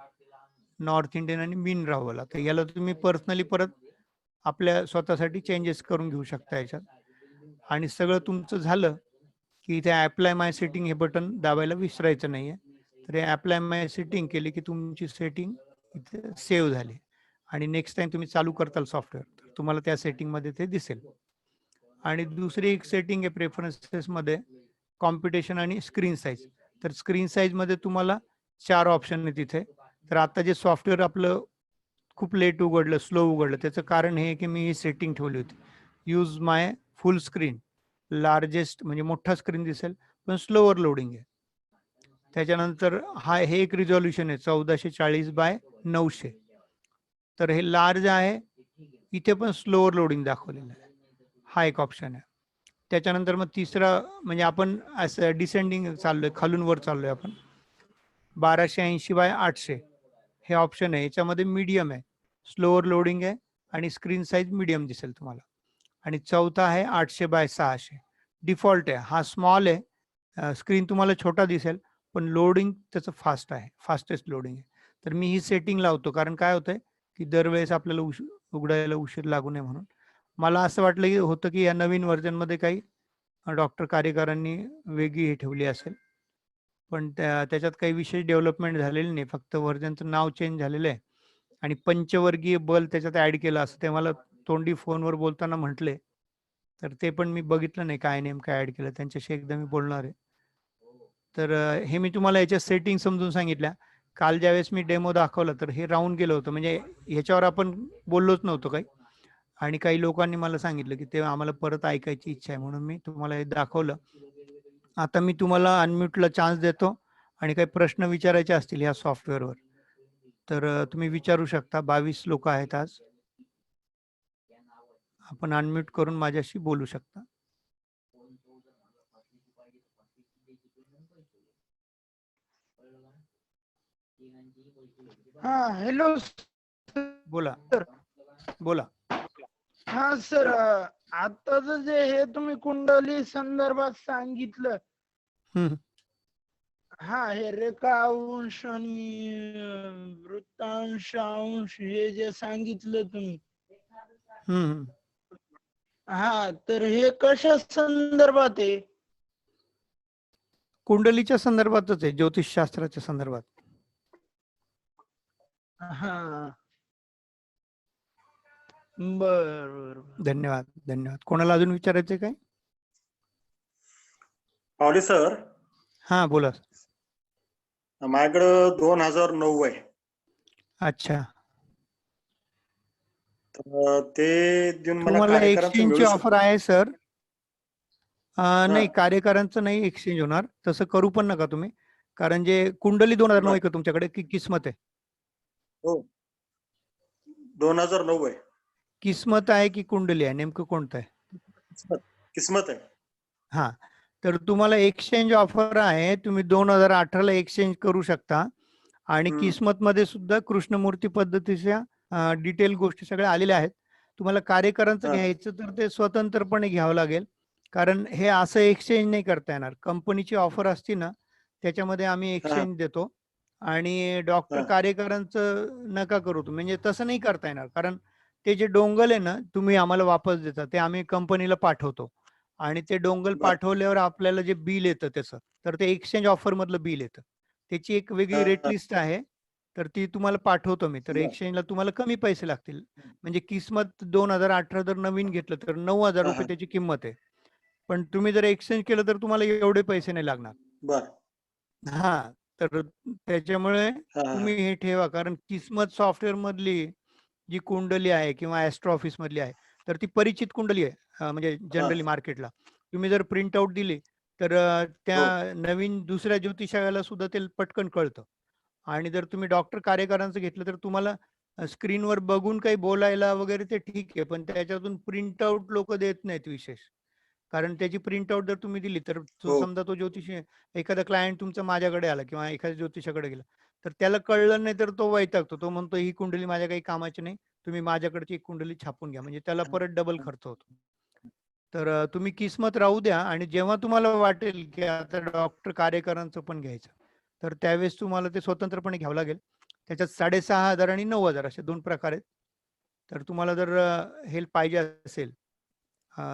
नॉर्थ इंडियन आणि मीन राहुला. तर याला तुम्ही पर्सनली परत आपल्या स्वतःसाठी चेंजेस करून घेऊ शकता याच्यात. आणि सगळं तुमचं झालं की इथे अप्लाय माय सेटिंग हे बटन दाबायला विसरायचं नाहीये. तर हे अप्लाय माय सेटिंग केली की तुमची सेटिंग इथे सेव्ह झाली आणि नेक्स्ट टाइम तुम्ही चालू करताल सॉफ्टवेअर तर तुम्हाला त्या सेटिंगमध्ये ते दिसेल. आणि दुसरी एक सेटिंग आहे प्रेफरन्सेसमध्ये कॉम्पिटिशन आणि स्क्रीन साईज. तर स्क्रीन साईजमध्ये तुम्हाला 4 ऑप्शन आहेत तिथे. तर आता जे सॉफ्टवेअर आपलं खूप लेट उघडलं, स्लो उघडलं त्याचं कारण हे आहे की मी ही सेटिंग ठेवली होती. यूज माय फुल स्क्रीन. लार्जेस्ट म्हणजे मोठा स्क्रीन दिसेल पण स्लोवर लोडिंग आहे. त्याच्यानंतर हे एक रिझॉल्युशन आहे 1440 बाय 900. तर हे लार्ज आहे. इथे पण स्लोवर लोडिंग दाखवलेलं आहे. हा एक ऑप्शन आहे. त्याच्यानंतर मग तिसरा म्हणजे आपण असं डिसेंडिंग चाललोय, खालून वर चाललोय आपण. 1280 बाय 800 हे ऑप्शन आहे. याच्यामध्ये मीडियम आहे. स्लोवर लोडिंग आहे आणि स्क्रीन साईज मीडियम दिसेल तुम्हाला. आणि चौथा आहे 800 बाय 600. डिफॉल्ट आहे. हा स्मॉल आहे. स्क्रीन तुम्हाला छोटा दिसेल, पण लोडिंग त्याचं फास्ट आहे. फास्टेस्ट लोडिंग आहे. तर मी ही सेटिंग लावतो कारण काय होतंय, की दरवेळेस आपल्याला उघडायला उशीर लागू नये म्हणून. मला असं वाटलं की होतं की या नवीन व्हर्जनमध्ये काही डॉक्टर कार्यकारांनी वेगळी हे ठेवली असेल. पण त्याच्यात काही विशेष डेव्हलपमेंट झालेली नाही. फक्त व्हर्जनचं नाव चेंज झालेलं आहे आणि पंचवर्गीय बल त्याच्यात ऍड केलं असं ते मला तोंडी फोनवर बोलताना म्हटले. तर ते पण मी बघितलं नाही काय नेमकं ऍड केलं, त्यांच्याशी एकदा मी बोलणार आहे. तर हे मी तुम्हाला याच्या सेटिंग समजून सांगितल्या. काल ज्यावेळेस मी डेमो दाखवला तर हे राहून गेलं होतं, म्हणजे ह्याच्यावर आपण बोललोच नव्हतो काही. आणि काही लोकांनी मला सांगितलं की ते आम्हाला परत ऐकायची इच्छा आहे, म्हणून मी तुम्हाला हे दाखवलं. आता मी तुम्हाला अनम्यूटला चान्स देतो आणि काही प्रश्न विचारायचे असतील या सॉफ्टवेअरवर तर तुम्ही विचारू शकता. 22 लोक आहेत आज. आपण अनम्यूट करून माझ्याशी बोलू शकता. हा हॅलो बोला सर. बोला. हा सर, आताच जे हे तुम्ही कुंडली संदर्भात सांगितलं, हम्म, हा हे रेखांश आणि वृत्तांश अंश हे जे सांगितलं तुम्ही, हम्म. हा तर हे कशा संदर्भात आहे? कुंडलीच्या संदर्भातच आहे, ज्योतिषशास्त्राच्या संदर्भात. हा बर. धन्यवाद धन्यवाद. कोणाला अजून विचारायचे काय? पावले सर, हा बोला. माझ्याकडं 2009 आहे. अच्छा, तर ते देऊन मला तुम्हाला कार्यकारांचं एक्सचेंजची मिळू ऑफर शकतो? आहे सर? नाही, कार्यकारांचं नाही एक्सचेंज होणार, तसं करू पण नका तुम्ही. कारण जे कुंडली 2009 आहे का तुमच्याकडे की किस्मत आहे? हो, 2009 आहे. किस्मत आहे की कुंडली आहे, नेमकं कोणतं आहे? किस्मत आहे. हा, तर तुम्हाला एक्सचेंज ऑफर आहे. तुम्ही 2018 ला एक्सचेंज करू शकता. आणि किस्मत मध्ये सुद्धा कृष्णमूर्ती पद्धतीच्या डिटेल गोष्टी सगळ्या आलेल्या आहेत. तुम्हाला कार्यकारांचं घ्यायचं तर ते स्वतंत्रपणे घ्यावं लागेल, कारण हे असं एक्सचेंज नाही करता येणार. कंपनीची ऑफर असते ना, त्याच्यामध्ये आम्ही एक्सचेंज देतो. आणि डॉक्टर कार्यकारांचं नका करू तुम्ही, म्हणजे तसं नाही करता येणार. कारण ते जे डोंगल आहे ना, तुम्ही आम्हाला वापस देता, ते आम्ही कंपनीला पाठवतो. आणि ते डोंगल पाठवल्यावर आपल्याला जे बिल येतं त्याचं, तर ते एक्सचेंज ऑफर मधलं बिल येतं. त्याची एक वेगळी रेट लिस्ट आहे, तर ती तुम्हाला पाठवतो मी. तर एक्सचेंजला तुम्हाला कमी पैसे लागतील. म्हणजे किस्मत 2018 जर नवीन घेतलं तर 9,000 रुपये त्याची किंमत आहे. पण तुम्ही जर एक्सचेंज केलं तर तुम्हाला एवढे पैसे नाही लागणार. बर. हा, तर त्याच्यामुळे तुम्ही हे ठेवा. कारण किस्मत सॉफ्टवेअर मधली जी कुंडली आहे किंवा ॲस्ट्रो ऑफिस मधली आहे, तर ती परिचित कुंडली आहे. म्हणजे जनरली मार्केटला तुम्ही जर प्रिंट आउट दिली तर त्या नवीन दुसऱ्या ज्योतिषाला सुद्धा ते पटकन कळतं. आणि जर तुम्ही डॉक्टर कार्यकारांचं घेतलं तर तुम्हाला स्क्रीनवर बघून काही बोलायला वगैरे ते ठीक आहे, पण त्याच्यातून प्रिंट आउट लोक देत नाहीत विशेष. कारण त्याची प्रिंट आउट जर तुम्ही दिली तर समजा तो ज्योतिषी, एखादा क्लायंट तुमचा माझ्याकडे आला किंवा एखाद्या ज्योतिषाकडे गेला, तर त्याला कळलं नाही तर तो वैतागतो. तो म्हणतो ही कुंडली माझ्या काही कामाची नाही, तुम्ही माझ्याकडची एक कुंडली छापून घ्या. म्हणजे त्याला परत डबल खर्च होतो. तर तुम्ही किस्मत राहू द्या. आणि जेव्हा तुम्हाला वाटेल की आता डॉक्टर कार्यकारांचं पण घ्यायचं, तर त्यावेळेस तुम्हाला ते स्वतंत्रपणे घ्यावं लागेल. त्याच्यात 6,500 आणि 9,000 असे 2 प्रकार आहेत. तर तुम्हाला जर हेल्प पाहिजे असेल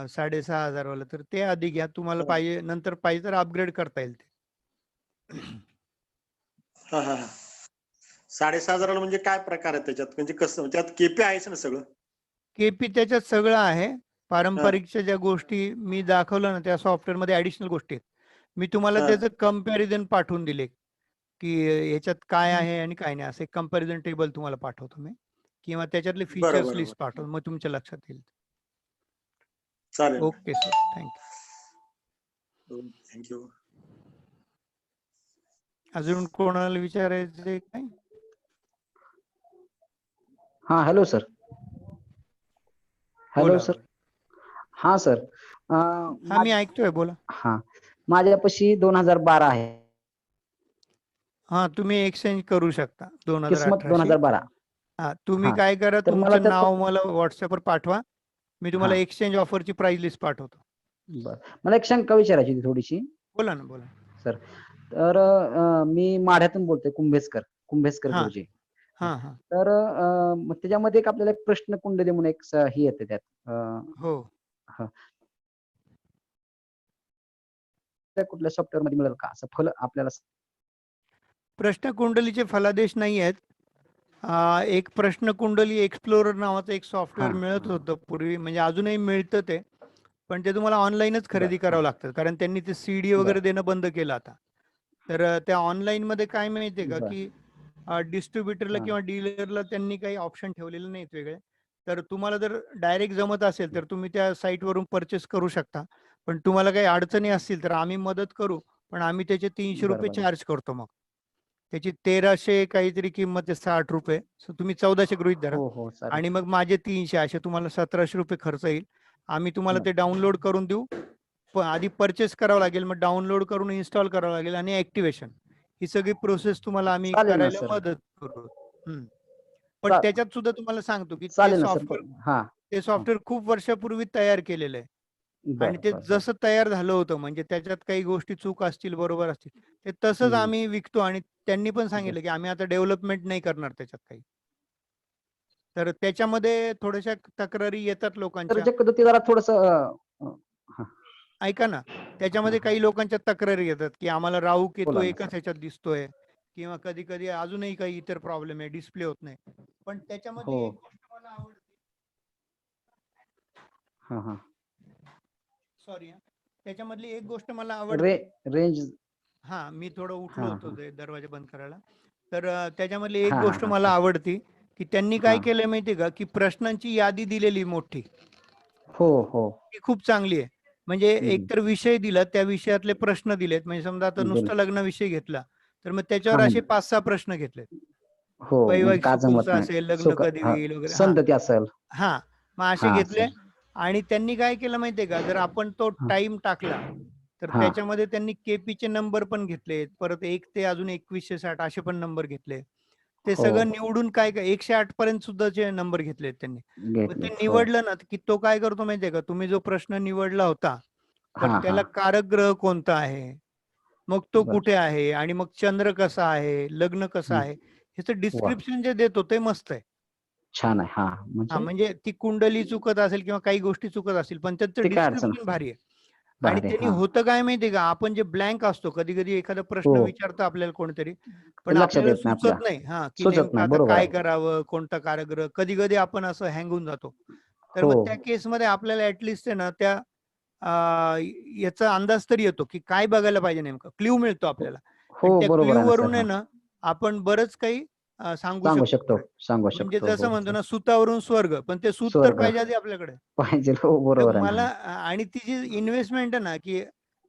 6,500 वाला, तर ते आधी घ्या. तुम्हाला पाहिजे, नंतर पाहिजे तर अपग्रेड करता येईल ते. 6,500 म्हणजे काय प्रकार आहे त्याच्यात? म्हणजे कसं, त्यात केपी आहेच ना सगळं? केपी त्याच्यात सगळं आहे. पारंपरिकच्या ज्या गोष्टी मी दाखवलं ना, त्या सॉफ्टवेअर मध्ये ऍडिशनल गोष्टी आहेत. मी तुम्हाला त्याचं कंपॅरिझन पाठवून दिले की याच्यात काय आहे आणि काय नाही, असं एक कंपॅरिझन टेबल तुम्हाला पाठवतो मी, किंवा त्याच्यातले फीचर्स लिस्ट पाठवतो, मग तुमच्या लक्षात येईल. चालेल. Okay sir, thank you. थँक्यू. अजून कोणाला विचारायचे काय? हा हॅलो सर. Hello sir. हा सर, हा मी ऐकतोय, बोला. हा, माझ्यापाशी 2012 आहे. हा, तुम्ही एक्सचेंज करू शकता किस्मत 2018 शी. 2012. हा, तुम्ही हा, काय करा, तर मला तुमचं नाव मला व्हॉट्सअपवर पाठवा. मी तुम्हाला हा. एक्सचेंज ऑफरची प्राइस लिस्ट पाठवतो. बर, मला एक शंका विचारायची होती थोडीशी. बोला ना, बोला. सर, तर मी माढ्यातून बोलतोय, कुंभेसकर हा गुरुजी. हा हा. तर मग त्याच्यामध्ये एक आपल्याला एक प्रश्न कुंडली म्हणून एक हे येते त्यात. हो, कुठल्या सॉफ्टवेअर मध्ये मिळेल का असं फल आपल्याला? प्रश्न कुंडलीचे फलादेश नाही आहेत, एक प्रश्न कुंडली एक्सप्लोरर नावाचं एक सॉफ्टवेअर हा, मिळत होतं पूर्वी, म्हणजे अजूनही मिळतं ते, पण ते तुम्हाला ऑनलाईनच बर खरेदी हा, करावं लागतं, कारण त्यांनी ते सीडी बर वगैरे देणं बंद केलं आता. तर त्या ऑनलाईन मध्ये काय माहितीये का, बर की डिस्ट्रीब्युटरला हा, किंवा डीलरला त्यांनी काही ऑप्शन ठेवलेले नाहीत वेगळे. तर तुम्हाला जर डायरेक्ट जमत असेल तर तुम्ही त्या साईटवरून परचेस करू शकता. पण तुम्हाला काही अडचणी असतील तर आम्ही मदत करू, पण आम्ही त्याचे 300 बर रुपये बर चार्ज करतो मग. त्याची 1300 काहीतरी किंमत आहे, 60 रुपये. सो तुम्ही 1400 गृहीत धरा, हो हो चालेल. आणि मग माझे 300, असे तुम्हाला 1700 रुपये खर्च येईल. आम्ही तुम्हाला बर ते डाउनलोड करून देऊ. आधी परचेस करावं लागेल, मग डाउनलोड करून इन्स्टॉल करावं लागेल, आणि ऍक्टिव्हेशन, ही सगळी प्रोसेस तुम्हाला आम्ही चालेल ना करायला सर. मदत करू. हम्म. पण चा- त्याच्यात सुद्धा तुम्हाला सांगतो की चालेल ना सर. हा ते हा. सॉफ्टवेअर खूप वर्षापूर्वी तयार केलेलं आहे. आणि बर ते बर बर जसं तयार झालं होतं, म्हणजे त्याच्यात काही गोष्टी चूक असतील, बरोबर असतील, ते तसंच हम्म, आम्ही विकतो. आणि त्यांनी पण बर. सांगितलं की आम्ही आता डेव्हलपमेंट नाही करणार त्याच्यात काही. तर त्याच्यामध्ये थोड्याशा तक्रारी येतात तर लोकांच्या. शक्यतो ते जरा थोडस ऐका ना, त्याच्यामध्ये काही लोकांच्या तक्रारी येतात की आम्हाला राहू केतू बोला ना एकाच सर. ह्याच्यात दिसतोय, किंवा कधी कधी अजूनही काही इतर प्रॉब्लेम आहे, डिस्प्ले होत नाही. पण हो त्याच्यामधली एक गोष्ट मला आवडते. हा हा. सॉरी, त्याच्यामधली एक गोष्ट मला रे आवडते. रेंज. हा, मी थोडं उठलो हा होतो हा ते दरवाजा बंद करायला. तर त्याच्यामधली एक हा हा गोष्ट हा मला आवडती, की त्यांनी हा. काय केलंय माहितीये का, की प्रश्नांची यादी दिलेली मोठी, हो हो. ती खूप चांगली आहे. म्हणजे हम्म, एकतर विषय दिला, त्या विषयातले प्रश्न दिलेत. म्हणजे समजा आता बिल नुसता लग्न विषय घेतला, तर मग हा त्याच्यावर हा. असे 5-6 प्रश्न घेतलेत. हो म्हणजे वैवाहिक का जमत सुखूचं नाही असेल, लग्न सुख कधी हा, होईल वगैरे. हां, संतती असेल. हां. मग असे हा घेतले. सर. आणि त्यांनी काय केलं माहितीये का, जर आपण तो हा टाइम टाकला, तर हा. त्याच्यामध्ये त्यांनी केपीचे नंबर पण घेतलेत. परत 1 ते अजून 2160 असे पण नंबर घेतले. ते हो सगळं निवडून काय काय 108 पर्यंत सुद्धाचे नंबर घेतलेत त्यांनी. मग ते घेतलेत हो. निवडलं ना, की तो काय करतो माहितीये का, तुम्ही जो प्रश्न निवडला होता, तर हा हा. त्याला कारक ग्रह कोणता आहे? मग तो बर. कुठे आहे? आणि मग चंद्र कसा आहे? लग्न कसं हम्म, आहे? ह्याचं वा डिस्क्रिप्शन जे देतो ते मस्त आहे. छान आहे. हा हां, म्हणजे म्हणजे ती कुंडली चुकत असेल किंवा काही गोष्टी चुकत असतील, पण त्याचं ते काय अडचण डिस्क्रिप्शन भारी आहे. आणि भारी त्यांनी हा. होतं काय माहितीये का, आपण जे ब्लँक असतो, कधी-कधी एखादा हो प्रश्न विचारतं आपल्याला कोणीतरी, ते पण लक्षात आपल्याला येत नाही आपल्या. सुचत नाही हां, की सुचत नेमकं नाही आता बरोबर काय आहे. करावं, कोणता कारागृह. कधी-कधी आपण असं हँग होऊन जातो. तर हो मग त्या केसमध्ये आपल्याला ॲटलीस्ट आहे ना, त्या अ, याचा अंदाज तरी येतो, की काय बघायला पाहिजे नेमकं. क्लू मिळतो हो आपल्याला. हो आणि त्या बरोबर आहे ना सर. क्लूवरून आहे हा ना, आपण बरंच काही सांगू सांगू शकतो शकतो पुढे. सांगू म्हणजे शकतो जसं हो म्हणतो सर. ना, सुतावरून स्वर्ग, पण ते सूत तर स्वर्ग पाहिजे आधी आपल्याकडे. पाहिजे हो तर बरोबर आहे मला ना. आणि ती जी इन्व्हेस्टमेंट आहे ना, की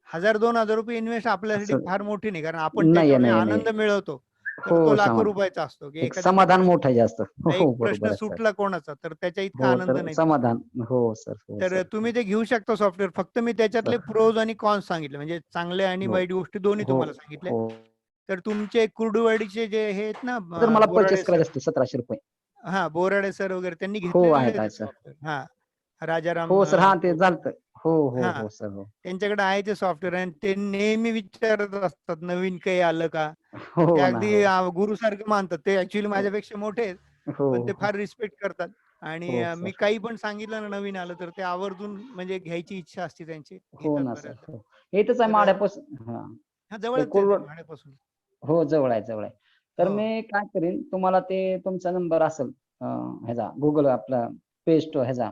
1000-2000 रुपये इन्व्हेस्ट आपल्यासाठी असं फार मोठी नाही. कारण आपण नाही आहे त्याच्यावर जे नाही आहे, नाही आनंद आहे. मिळवतो, तर हो तो लाखो समाधान रुपयाचा असतो, की एक एखाद्याचा समाधान प्रश्न, मोठं आहे जास्त हो एक हो प्रश्न बरोबर आहे सर. सुटला कोणाचा, तर त्याच्या इतका हो आनंद तर नाही दुसरा. समाधान हो सर हो तर सर. तुम्ही ते घेऊ शकता सॉफ्टवेअर. फक्त मी त्याच्यातले सर प्रोज आणि कॉन्स सांगितले, म्हणजे चांगल्या आणि हो वाईट गोष्टी दोन्ही हो तुम्हाला सांगितले. हो. तर तुमचे कुर्डुवाडीचे जे हे आहेत ना, जर मला बोराडे परचेस सर, करायचे असते 1700 रुपये. हां, बोराडे सर वगैरे त्यांनी हो घेतलेले आहेत आहे आहेत ते सर. सॉफ्टवेअर. हां, राजाराम हो सर हा ते बोरसे. झालत. हो हो हां, हो सर हो. त्यांच्याकडे आहे ते सॉफ्टवेअर, आणि ते नेहमी विचारत असतात, नवीन काही आलं का? ते हो ना अगदी हो. गुरुसारखं मानतात. ते ॲक्चुअली हो माझ्यापेक्षा मोठे आहेत, हो पण ते हो फार रिस्पेक्ट करतात. आणि हो मी सर. काही पण सांगितलं ना नवीन आलं, तर ते आवर्जून म्हणजे घ्यायची इच्छा असते त्यांची, हो घेतात ना सर बऱ्याचदा. हो. इथंच आहे तर माड्यापासून हा. हां, ते जवळच आहे ते कुरवड माढ्यापासून. हो जवळ आहे जवळ आहे. तर हो. मी काय करीन तुम्हाला ते तुमचा नंबर असेल ह्याचा गुगल आपला पे स्टोअर ह्याचा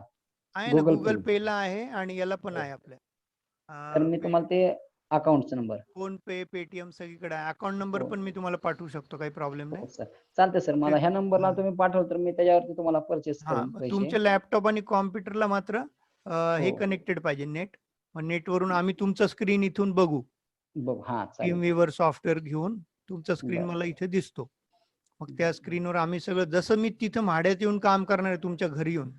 आहे ना, गुगल Google पे. Payला आहे, आणि याला पण आहे आपल्या. तर मी तुम्हाला ते अकाउंटचा नंबर. फोनपे, पेटीएम सगळीकडे आहे. अकाउंट नंबर हो पण मी तुम्हाला पाठवू शकतो, काही प्रॉब्लेम नाही. हो सर. चालतंय सर ते मला ह्या नंबरला हां. तुम्ही पाठवलं तर मी त्याच्यावरती तुम्हाला परचेस हां, करेन मग पैसे. तुमच्या लॅपटॉप आणि कॉम्प्युटरला मात्र हो हे कनेक्टेड पाहिजे, नेट. मग नेटवरून आम्ही तुमचं स्क्रीन इथून बघू. बघू हा चालेल चालेल. टीमव्हीवर सॉफ्टवेअर घेऊन तुमचा स्क्रीन बरं मला इथे दिसतो. मग त्या बरं बरं. स्क्रीनवर आम्ही सगळं, जसं मी तिथं म्हाड्यात येऊन काम करणार आहे तुमच्या घरी येऊन,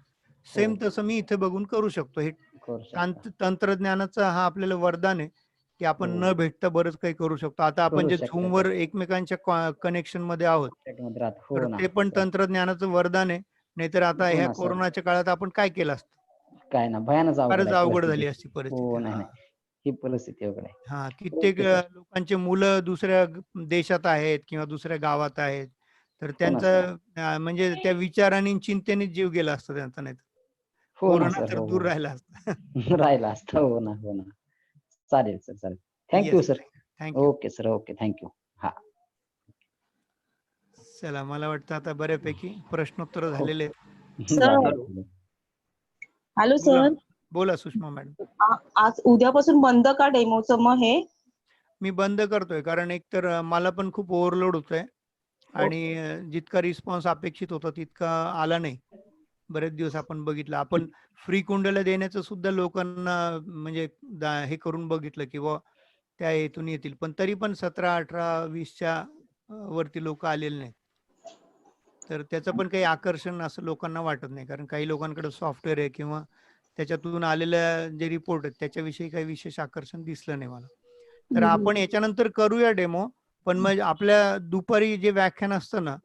हो सेम तसं मी इथे बघून करू शकतो. हे करू शकता. तंत्रज्ञानाचा हा आपल्याला वरदान आहे, की आपण हो न भेटता बरंच काही करू शकतो. आता आपण करू जे शकता Zoomवर सर. एकमेकांच्या कनेक्शनमध्ये आहोत, कॉन्टॅक्टमध्ये राहत तर हो ना ते पण सर. तंत्रज्ञानाचं वरदान आहे. नाहीतर आता हो ह्या ना सर. कोरोनाच्या काळात आपण काय केलं असतं? काय ना भयानच अवघड फारच आहे अवघड परिस्थिती. झाली असती हो परिस्थिती. नाही हां. नाही. ही परिस्थिती अवघड आहे. हां, कित्येक ओके सर. लोकांचे मुलं दुसऱ्या देशात आहेत किंवा दुसऱ्या गावात आहेत. तर हो ना सर. त्यांचं म्हणजे त्या विचाराने आणि चिंतेने जीव गेला असता त्यांचा, नाहीतर. हो ना कोरोना सर. तर हो दूर हो. राहिला असता. राहिला असता. हो ना हो ना. चालेल सर चालेल. Thank yes, you sir. Thank you. Okay sir. Okay. Thank you. हां. चला, मला वाटतं आता बऱ्यापैकी प्रश्नोत्तर झालेले आहेत. सर हॅलो बोला सर बोला सुषमा मॅडम. आज उद्यापासून बंद का डेमोचं मग हे मी बंद करतोय कारण एकतर मला पण खूप ओव्हरलोड होतोय आणि जितका रिस्पॉन्स अपेक्षित होता तितका आला नाही. बरेच दिवस आपण बघितलं, आपण फ्री कुंडल्या देण्याचं सुद्धा लोकांना म्हणजे हे करून बघितलं की बुवा त्या हेतून येतील, पण तरी पण 17, 18, 20च्या वरती लोक आलेले नाहीत. तर त्याचं पण काही आकर्षण असं लोकांना वाटत नाही, कारण काही लोकांकडे सॉफ्टवेअर आहे किंवा त्याच्यातून आलेल्या जे रिपोर्ट आहेत त्याच्याविषयी काही विशेष आकर्षण दिसलं नाही मला. तर आपण याच्यानंतर करूया डेमो, पण मग आपल्या दुपारी जे व्याख्यान असतं ना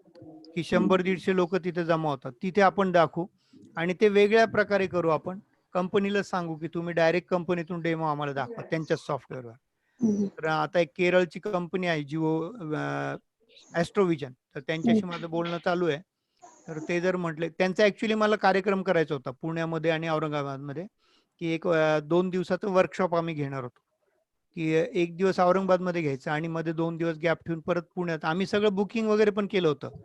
की 100-150 लोक तिथे जमा होतात, तिथे आपण दाखवू आणि ते वेगळ्या प्रकारे करू. आपण कंपनीला सांगू की तुम्ही डायरेक्ट कंपनीतून डेमो आम्हाला दाखवा त्यांच्याच सॉफ्टवेअरवर. तर आता एक केरळची कंपनी आहे जिओ ॲस्ट्रोविजन, तर त्यांच्याशी माझं बोलणं चालू आहे. तर ते जर म्हटले, त्यांचा ऍक्च्युली मला कार्यक्रम करायचा होता पुण्यामध्ये आणि औरंगाबादमध्ये, की एक 2 दिवसाचं वर्कशॉप आम्ही घेणार होतो, की 1 दिवस औरंगाबादमध्ये घ्यायचं आणि मध्ये 2 दिवस गॅप ठेवून परत पुण्यात. आम्ही सगळं बुकिंग वगैरे पण केलं होतं,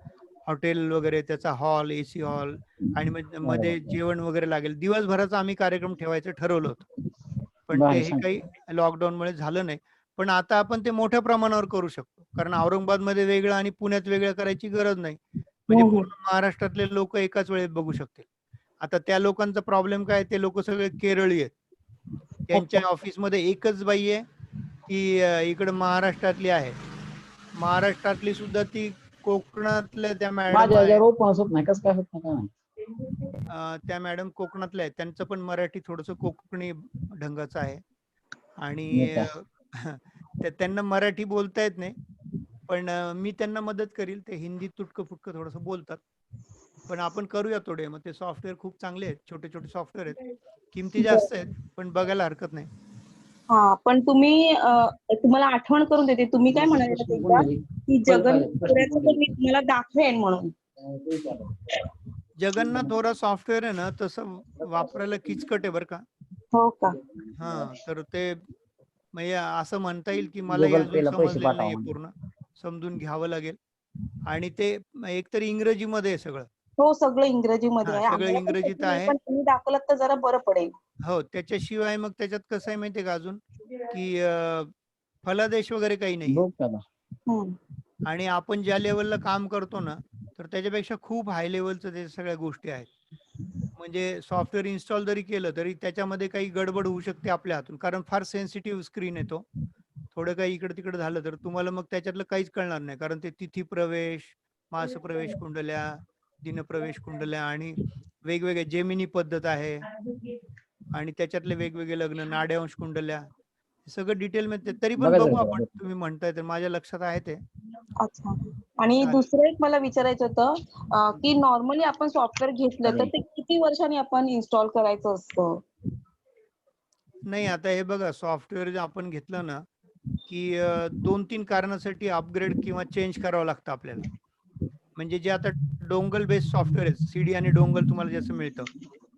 हॉटेल वगैरे, त्याचा हॉल, AC हॉल आणि मध्ये जेवण वगैरे लागेल. दिवसभराचा आम्ही कार्यक्रम ठेवायचं ठरवलं होतं, पण ते हे काही लॉकडाऊनमुळे झालं नाही. पण आता आपण ते मोठ्या प्रमाणावर करू शकतो, कारण औरंगाबादमध्ये वेगळं आणि पुण्यात वेगळं करायची गरज नाही. म्हणजे पूर्ण महाराष्ट्रातले लोक एकाच वेळेत बघू शकतील. आता त्या लोकांचा प्रॉब्लेम काय, ते लोक सगळे केरळी आहेत. त्यांच्या ऑफिसमध्ये एकच बाई आहे, ती इकडे महाराष्ट्रातली आहे. महाराष्ट्रातली सुद्धा ती कोकणातल्या त्या मॅडम माझ्या आहे. याच्यावर ओपनच होत नाही, कसं काय होत नाही काय माहिती. त्या मॅडम कोकणातल्या आहेत, त्यांचं पण मराठी थोडंसं कोकणी ढंगाचं आहे आणि मी काय? त्यांना मराठी बोलता येत नाही, पण मी त्यांना मदत करील. ते हिंदी तुटकं फुटकं थोडंसं बोलतात, पण आपण करूया थोडे. मग ते सॉफ्टवेअर खूप चांगले आहेत, छोटे छोटे सॉफ्टवेअर आहेत, किमती जास्त आहेत, पण बघायला हरकत नाही. हा पण तुम्ही तुम्हाला आठवण करून देते, तुम्ही काय म्हणाले ना एकदा की जगन्नाथ मी तुम्हाला दाखवेन म्हणून. जगन्नाथ होरा सॉफ्टवेअर आहे ना, तसं वापरायला किचकट आहे बरं का. हो का? हा, तर ते म्हणजे असं म्हणता येईल की मलाही Google अजून Pay ला पैसे समजलेलं पाठवा नाहीये, म्हणजे. पूर्ण समजून घ्यावं लागेल. आणि ते एकतर इंग्रजीमध्ये आहे सगळं. हो, सगळं इंग्रजीमध्ये हा, आहे. सगळं आम्हाला पण इंग्रजीत त्याची नाही, आहे. पण तुम्ही दाखवलात तर जरा बरं पडेल. हो, त्याच्याशिवाय मग त्याच्यात कसं आहे माहितीये का अजून, की फलादेश वगैरे काही नाहीये. बघ त्याला. आणि आपण ज्या लेवलला काम करतो ना, तर त्याच्यापेक्षा खूप हाय लेवलचं ते सगळ्या गोष्टी आहेत. म्हणजे सॉफ्टवेअर इन्स्टॉल जरी केलं तरी त्याच्यामध्ये काही गडबड होऊ शकते आपल्या हातून, कारण फार सेन्सिटिव्ह स्क्रीन आहे तो. थोडं काही इकडे तिकडे झालं तर तुम्हाला मग त्याच्यातलं काहीच कळणार नाही, कारण ते तिथी प्रवेश, मास प्रवेश कुंडल्या, दिनप्रवेश कुंडल्या आणि वेगवेगळे जेमिनी पद्धत आहे आणि त्याच्यातले वेगवेगळे लग्न, नाड्यांश कुंडल्या, हे सगळं डिटेलमध्ये. तरी पण बघायचं बघू का आपण, त्याला? तुम्ही म्हणताय तर माझ्या लक्षात आहे ते. अच्छा. आणि चालेल. दुसरं एक मला विचारायचं होतं की नॉर्मली आपण सॉफ्टवेअर घेतलं तर ते किती वर्षांनी आपण इन्स्टॉल करायचं असतं? नाही, आता हे बघा, सॉफ्टवेअर जे आपण घेतलं ना, की 2-3 कारणासाठी अपग्रेड किंवा चेंज करावं लागतं आपल्याला. म्हणजे जे आता डोंगल बेस्ड सॉफ्टवेअर आहे, CD आणि डोंगल तुम्हाला जसं मिळतं,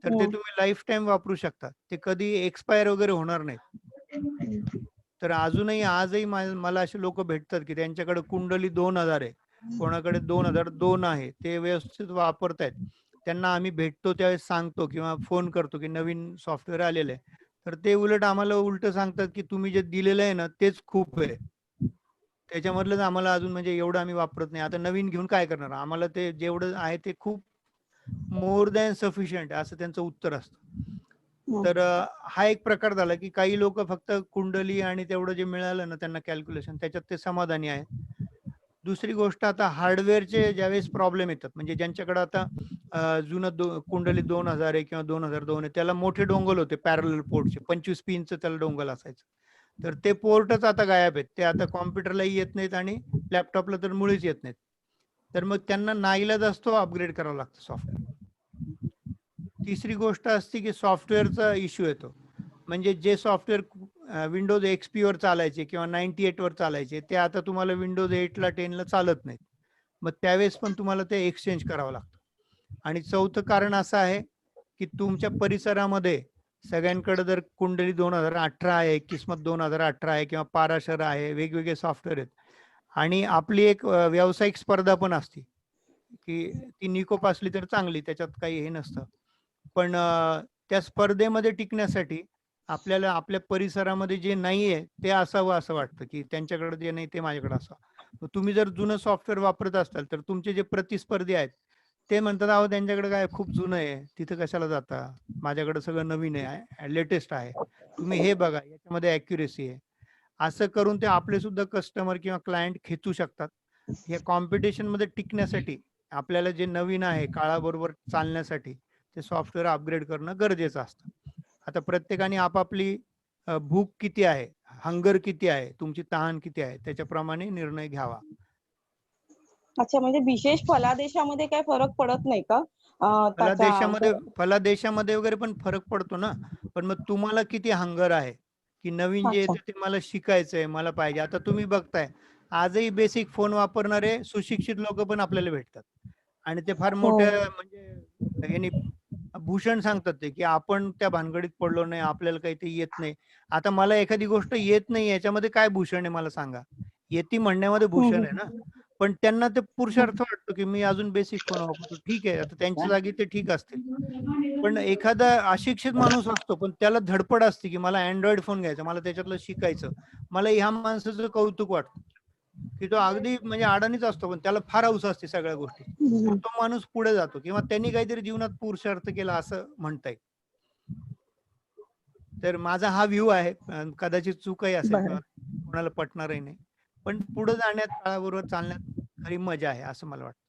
तर ते तुम्ही लाईफ टाईम वापरू शकता. ते कधी एक्सपायर वगैरे होणार नाहीत. तर अजूनही आजही मला असे लोक भेटतात की त्यांच्याकडे कुंडली 2000 आहे, कोणाकडे 2002 आहे, ते व्यवस्थित वापरतायत. त्यांना आम्ही भेटतो त्यावेळेस सांगतो किंवा फोन करतो की नवीन सॉफ्टवेअर आलेलं आहे, तर ते उलट आम्हाला उलट सांगतात की तुम्ही जे दिलेलं आहे ना तेच खूप आहे, त्याच्यामधलंच आम्हाला अजून म्हणजे एवढं आम्ही वापरत नाही, आता नवीन घेऊन काय करणार, आम्हाला ते जेवढं आहे ते खूप मोर दॅन सफिशियंट आहे, असं त्यांचं उत्तर असतं. तर हा एक प्रकार झाला की काही लोक फक्त कुंडली आणि तेवढं जे मिळालं ना त्यांना कॅल्क्युलेशन, त्याच्यात ते समाधानी आहेत. दुसरी गोष्ट, आता हार्डवेअरचे ज्यावेळेस प्रॉब्लेम येतात, म्हणजे ज्यांच्याकडे आता जुनं कुंडली 2000 आहे किंवा 2002 आहे, त्याला मोठे डोंगल होते पॅरलल पोर्टचे, 25 पिनचं त्याला डोंगल असायचं. तर ते पोर्टच आता गायब आहेत, ते आता कॉम्प्युटरलाही येत नाहीत आणि लॅपटॉपला तर मुळीच येत नाहीत. तर मग त्यांना नाईलाज असतो, अपग्रेड करावं लागतं सॉफ्टवेअर. तिसरी गोष्ट असते की सॉफ्टवेअरचा इश्यू येतो, म्हणजे जे सॉफ्टवेअर विंडोज XP वर चालायचे किंवा 98 वर चालायचे, ते आता तुम्हाला विंडोज 8 ला 10 ला चालत नाहीत. मग त्यावेळेस पण तुम्हाला ते एक्सचेंज करावं लागतं. आणि चौथं कारण असं आहे की तुमच्या परिसरामध्ये सगळ्यांकडे जर कुंडली 2018 आहे, किस्मत 2018 आहे किंवा पाराशर आहे, वेगवेगळे सॉफ्टवेअर आहेत, आणि आपली एक व्यावसायिक स्पर्धा पण असते की ती निकोप असली तर चांगली, त्याच्यात काही हे नसतं. पण त्या स्पर्धेमध्ये टिकण्यासाठी आपल्याला आपल्या परिसरामध्ये जे नाहीये ते असावं असं वाटतं, की त्यांच्याकडे जे नाही ते माझ्याकडे असावं. मग तुम्ही जर जुनं सॉफ्टवेअर वापरत असाल तर तुमचे जे प्रतिस्पर्धी आहेत ते म्हणतात, अहो त्यांच्याकडे काय खूप जुनं आहे, तिथं कशाला जाता, माझ्याकडे सगळं नवीन आहे, लेटेस्ट आहे, तुम्ही हे बघा याच्यामध्ये ॲक्युरेसी आहे. असं करून ते आपले सुद्धा कस्टमर किंवा क्लायंट खेचू शकतात. या कॉम्पिटिशनमध्ये टिकण्यासाठी आपल्याला जे नवीन आहे काळाबरोबर चालण्यासाठी ते सॉफ्टवेअर अपग्रेड करणं गरजेचं असतं. आता प्रत्येकाने आपापली भूक किती आहे, हंगर किती आहे, तुमची तहान किती आहे त्याच्याप्रमाणे निर्णय घ्यावा. अच्छा, म्हणजे विशेष फलादेशामध्ये काय फरक पडत नाही का? त्याचा फलादेशामध्ये वगैरे पण फरक पडतो ना. पण मग तुम्हाला किती हंगर आहे, की नवीन जे अच्छा. येतं ते मला शिकायचंय, मला पाहिजे. आता तुम्ही बघताय, आजही बेसिक फोन वापरणारे सुशिक्षित लोक पण आपल्याला भेटतात. आणि ते फार हो. मोठ्या म्हणजे यांनी भूषण सांगतात ते, की आपण त्या भानगडीत पडलो नाही, आपल्याला काही ते येत नाही. आता मला एखादी गोष्ट येत नाही याच्यामध्ये काय भूषण आहे मला सांगा? येती म्हणण्यामध्ये भूषण आहे ना. पण त्यांना ते पुरुषार्थ वाटतो, की मी अजून बेसिक फोन वापरतो. ठीक आहे, आता त्यांच्या जागी ते ठीक असतील. पण एखादा अशिक्षित माणूस असतो, पण त्याला धडपड असते, की मला Android फोन घ्यायचा, मला त्याच्यातलं शिकायचं. मला ह्या माणसाचं कौतुक वाटतं, की तो अगदी म्हणजे अडाणीच असतो, पण त्याला फार हौस असते सगळ्या गोष्टी. पण तो माणूस पुढे जातो किंवा त्यांनी काहीतरी जीवनात पुरुषार्थ केला असं म्हणता येईल. तर माझा हा व्ह्यू आहे. कदाचित चूकही असेल बरं. किंवा कोणाला पटणारही नाही. पण पुढे जाण्यात, काळाबरोबर चालण्यात खरी मजा आहे असं मला वाटतं.